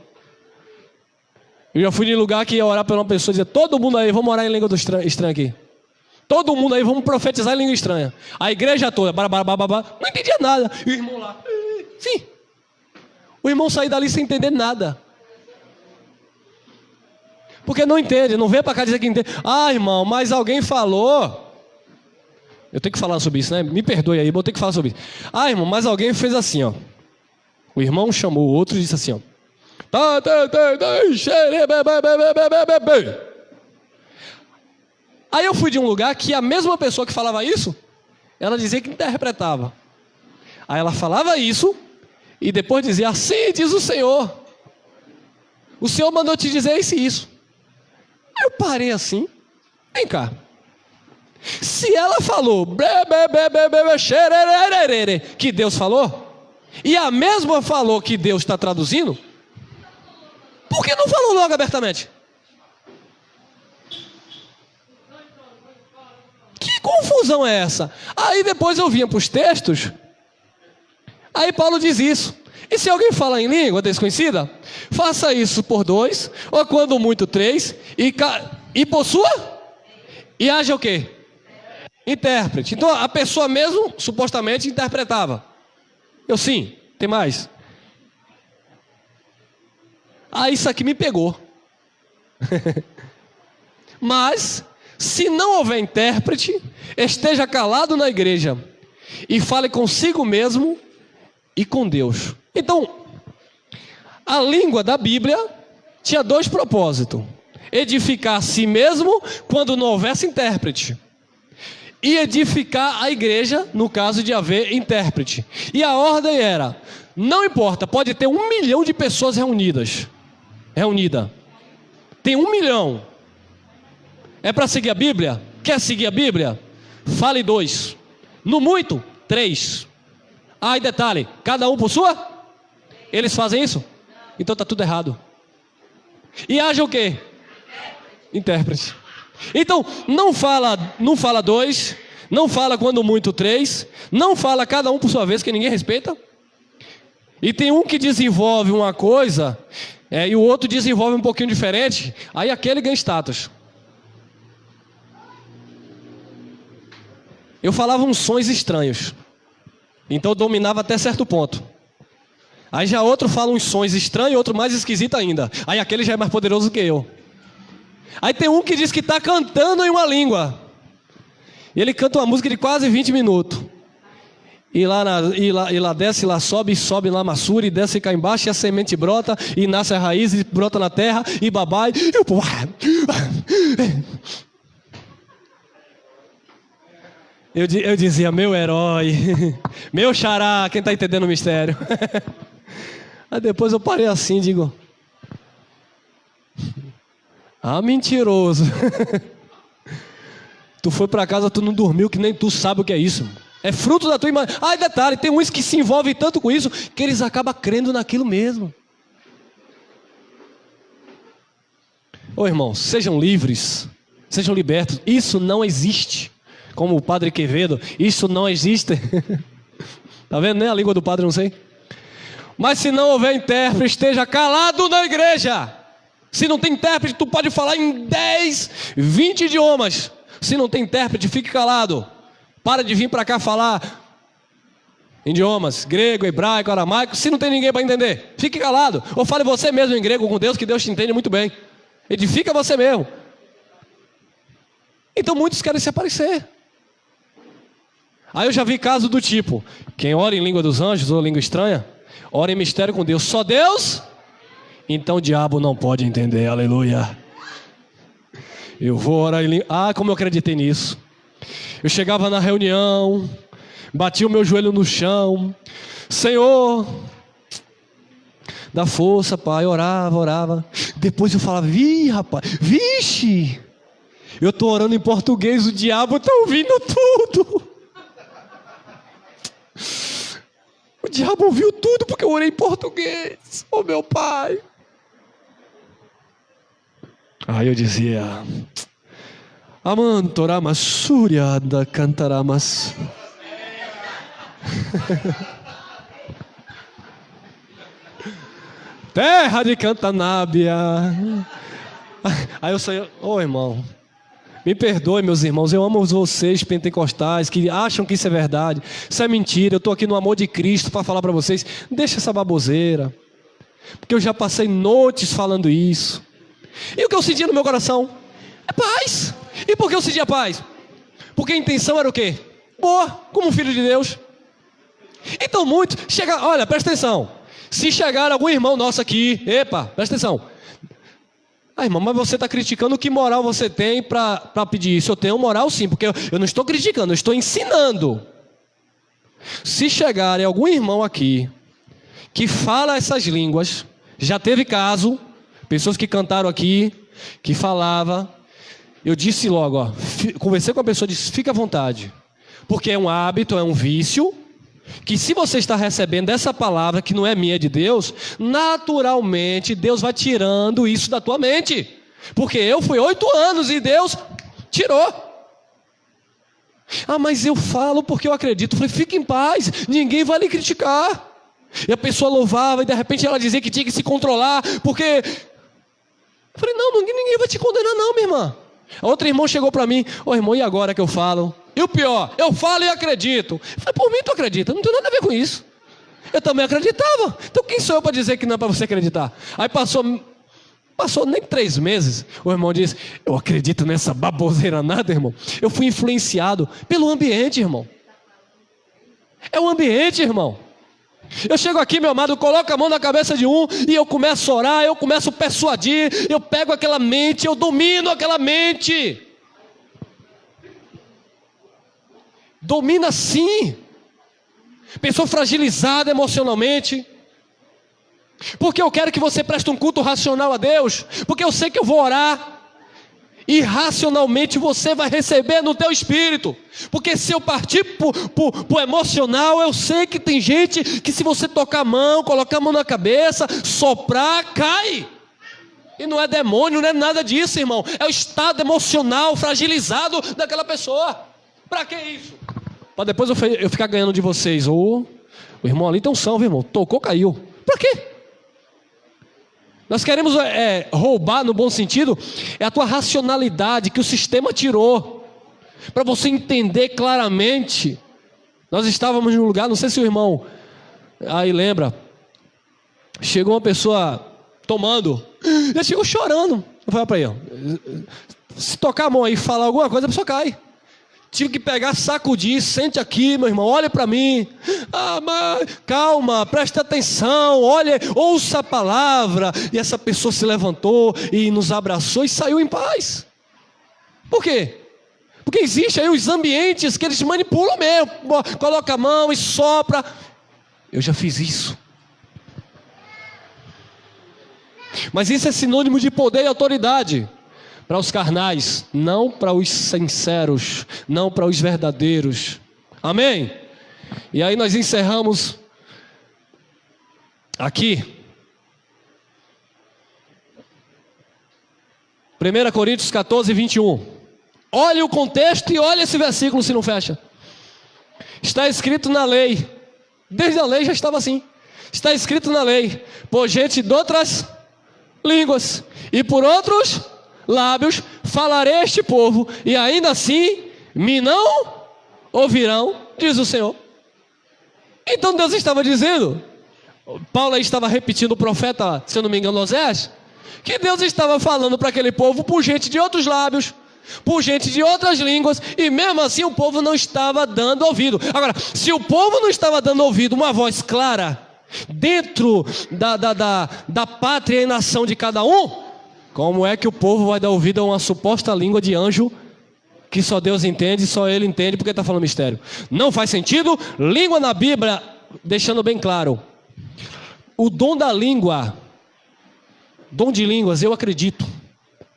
[SPEAKER 1] Eu já fui em lugar que ia orar para uma pessoa e dizer: todo mundo aí, vamos orar em língua estranha aqui. Todo mundo aí, vamos profetizar em língua estranha. A igreja toda, não entendia nada. E o irmão lá, sim. O irmão sair dali sem entender nada. Porque não entende, não vem para cá dizer que entende. Irmão, mas alguém falou. Eu tenho que falar sobre isso, né? Me perdoe aí, vou ter que falar sobre isso. Irmão, mas alguém fez assim, ó. O irmão chamou o outro e disse assim, ó. Aí eu fui de um lugar que a mesma pessoa que falava isso, ela dizia que interpretava. Aí ela falava isso e depois dizia: assim diz o Senhor. O Senhor mandou te dizer isso e isso. Aí eu parei assim. Vem cá. Se ela falou que Deus falou, e a mesma falou que Deus está traduzindo, por que não falou logo abertamente? Que confusão é essa? Aí depois eu vinha para os textos, aí Paulo diz isso. E se alguém fala em língua desconhecida, faça isso por 2, ou quando muito 3, e possua, e haja o quê? Intérprete. Então a pessoa mesmo supostamente interpretava. Eu sim, tem mais. Isso aqui me pegou. Mas se não houver intérprete, esteja calado na igreja e fale consigo mesmo e com Deus. Então, a língua da Bíblia tinha 2 propósitos: edificar a si mesmo quando não houvesse intérprete, e edificar a igreja no caso de haver intérprete. E a ordem era: não importa, pode ter 1 milhão de pessoas reunida. Tem 1 milhão. É para seguir a Bíblia? Quer seguir a Bíblia? Fale 2. No muito, 3. E detalhe, cada um por sua? Eles fazem isso? Então está tudo errado. E haja o quê? Intérprete. Então, não fala 2, não fala quando muito 3, Não fala cada um por sua vez, que ninguém respeita. E tem um que desenvolve uma coisa, e o outro desenvolve um pouquinho diferente. Aí aquele ganha status. Eu falava uns sons estranhos. Então eu dominava até certo ponto. Aí já outro fala uns sons estranhos, outro mais esquisito ainda. Aí aquele já é mais poderoso que eu. Aí tem um que diz que está cantando em uma língua. E ele canta uma música de quase 20 minutos. E lá desce, lá sobe, sobe lá maçura, e desce cá embaixo, e a semente brota, e nasce a raiz, e brota na terra, e babai, e o povo... Eu dizia, meu herói, meu xará, quem está entendendo o mistério? Aí depois eu parei assim e digo, mentiroso. Tu foi para casa, tu não dormiu, que nem tu sabe o que é isso. É fruto da tua imaginação. Detalhe, tem uns que se envolvem tanto com isso, que eles acabam crendo naquilo mesmo. Irmãos, sejam livres, sejam libertos. Isso não existe. Como o padre Quevedo, isso não existe. Tá vendo, né? A língua do padre, não sei. Mas se não houver intérprete, esteja calado na igreja. Se não tem intérprete, tu pode falar em 10, 20 idiomas. Se não tem intérprete, fique calado. Para de vir para cá falar idiomas, grego, hebraico, aramaico. Se não tem ninguém para entender, fique calado. Ou fale você mesmo em grego com Deus, que Deus te entende muito bem. Edifica você mesmo. Então muitos querem se aparecer. Aí eu já vi casos do tipo, quem ora em língua dos anjos ou língua estranha, ora em mistério com Deus. Só Deus? Então o diabo não pode entender, aleluia. Eu vou orar em língua. Como eu acreditei nisso. Eu chegava na reunião, batia o meu joelho no chão. Senhor, dá força, Pai. Orava. Depois eu falava, vixe, eu estou orando em português, o diabo está ouvindo tudo. O diabo ouviu tudo porque eu orei em português. Meu Pai. Aí eu dizia, Amantorama Suryada Cantaramas. Terra de Cantanábia. Aí eu saí, irmão, me perdoe, meus irmãos, eu amo vocês pentecostais que acham que isso é verdade. Isso é mentira, eu estou aqui no amor de Cristo para falar para vocês. Deixa essa baboseira, porque eu já passei noites falando isso. E o que eu sentia no meu coração? É paz. E por que eu sentia paz? Porque a intenção era o quê? Boa, como filho de Deus. Então muitos chegam, olha, presta atenção. Se chegar algum irmão nosso aqui, presta atenção. Irmão, mas você está criticando, que moral você tem para pedir isso? Eu tenho moral sim, porque eu não estou criticando, eu estou ensinando. Se chegar algum irmão aqui que fala essas línguas, já teve caso, pessoas que cantaram aqui, que falava, eu disse logo, conversei com a pessoa, disse, fica à vontade, porque é um hábito, é um vício, que se você está recebendo essa palavra que não é minha, é de Deus, naturalmente Deus vai tirando isso da tua mente, porque eu fui 8 anos e Deus tirou. Mas eu falo porque eu acredito. Eu falei, fique em paz, ninguém vai lhe criticar. E a pessoa louvava e de repente ela dizia que tinha que se controlar, porque eu falei, não, ninguém vai te condenar não, minha irmã. A outra irmã chegou para mim, irmão, e agora que eu falo? E o pior, eu falo e acredito. Eu falei, por mim tu acredita, não tem nada a ver com isso. Eu também acreditava. Então quem sou eu para dizer que não é para você acreditar? Aí passou nem 3 meses, o irmão disse, eu acredito nessa baboseira nada, irmão. Eu fui influenciado pelo ambiente, irmão. É o ambiente, irmão. Eu chego aqui, meu amado, coloco a mão na cabeça de um e eu começo a orar, eu começo a persuadir, eu pego aquela mente, eu domino aquela mente. Domina sim. Pessoa fragilizada emocionalmente. Porque eu quero que você preste um culto racional a Deus. Porque eu sei que eu vou orar e racionalmente você vai receber no teu espírito. Porque se eu partir pro emocional, eu sei que tem gente que se você tocar a mão, colocar a mão na cabeça, soprar, cai. E não é demônio, não é nada disso, irmão. É o estado emocional fragilizado daquela pessoa. Para que isso? para depois eu ficar ganhando de vocês. O irmão ali tem unção, viu, irmão? Tocou, caiu. Para quê? Nós queremos roubar, no bom sentido, é a tua racionalidade que o sistema tirou, para você entender claramente. Nós estávamos num lugar, não sei se o irmão aí lembra, chegou uma pessoa tomando, já chegou chorando. Eu falei para ele, se tocar a mão aí e falar alguma coisa, a pessoa cai. Tive que pegar, sacudir, sente aqui, meu irmão, olha para mim. Mas calma, preste atenção, olha, ouça a palavra. E essa pessoa se levantou e nos abraçou e saiu em paz. Por quê? Porque existem aí os ambientes que eles manipulam mesmo. Coloca a mão e sopra. Eu já fiz isso. Mas isso é sinônimo de poder e autoridade. Para os carnais, não para os sinceros, não para os verdadeiros. Amém? E aí nós encerramos aqui 1 Coríntios 14, 21. Olhe o contexto e olhe esse versículo se não fecha. Está escrito na lei, desde a lei já estava assim. Está escrito na lei, por gente de outras línguas e por outros lábios falarei a este povo, e ainda assim me não ouvirão, diz o Senhor. Então Deus estava dizendo, Paulo aí estava repetindo o profeta, se eu não me engano, Oséias, que Deus estava falando para aquele povo por gente de outros lábios, por gente de outras línguas, e mesmo assim o povo não estava dando ouvido. Agora, se o povo não estava dando ouvido, uma voz clara, dentro da pátria e nação de cada um, como é que o povo vai dar ouvido a uma suposta língua de anjo que só Deus entende, só Ele entende, porque está falando mistério? Não faz sentido. Língua na Bíblia, deixando bem claro, o dom da língua, dom de línguas, eu acredito,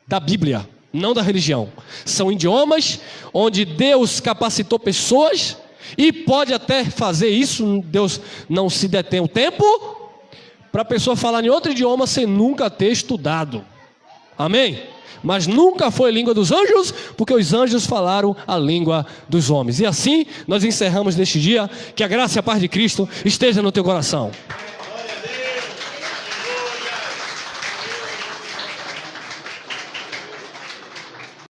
[SPEAKER 1] da Bíblia, não da religião. São idiomas onde Deus capacitou pessoas, e pode até fazer isso, Deus não se detém o tempo, para a pessoa falar em outro idioma sem nunca ter estudado. Amém? Mas nunca foi língua dos anjos, porque os anjos falaram a língua dos homens. E assim nós encerramos neste dia. Que a graça e a paz de Cristo esteja no teu coração.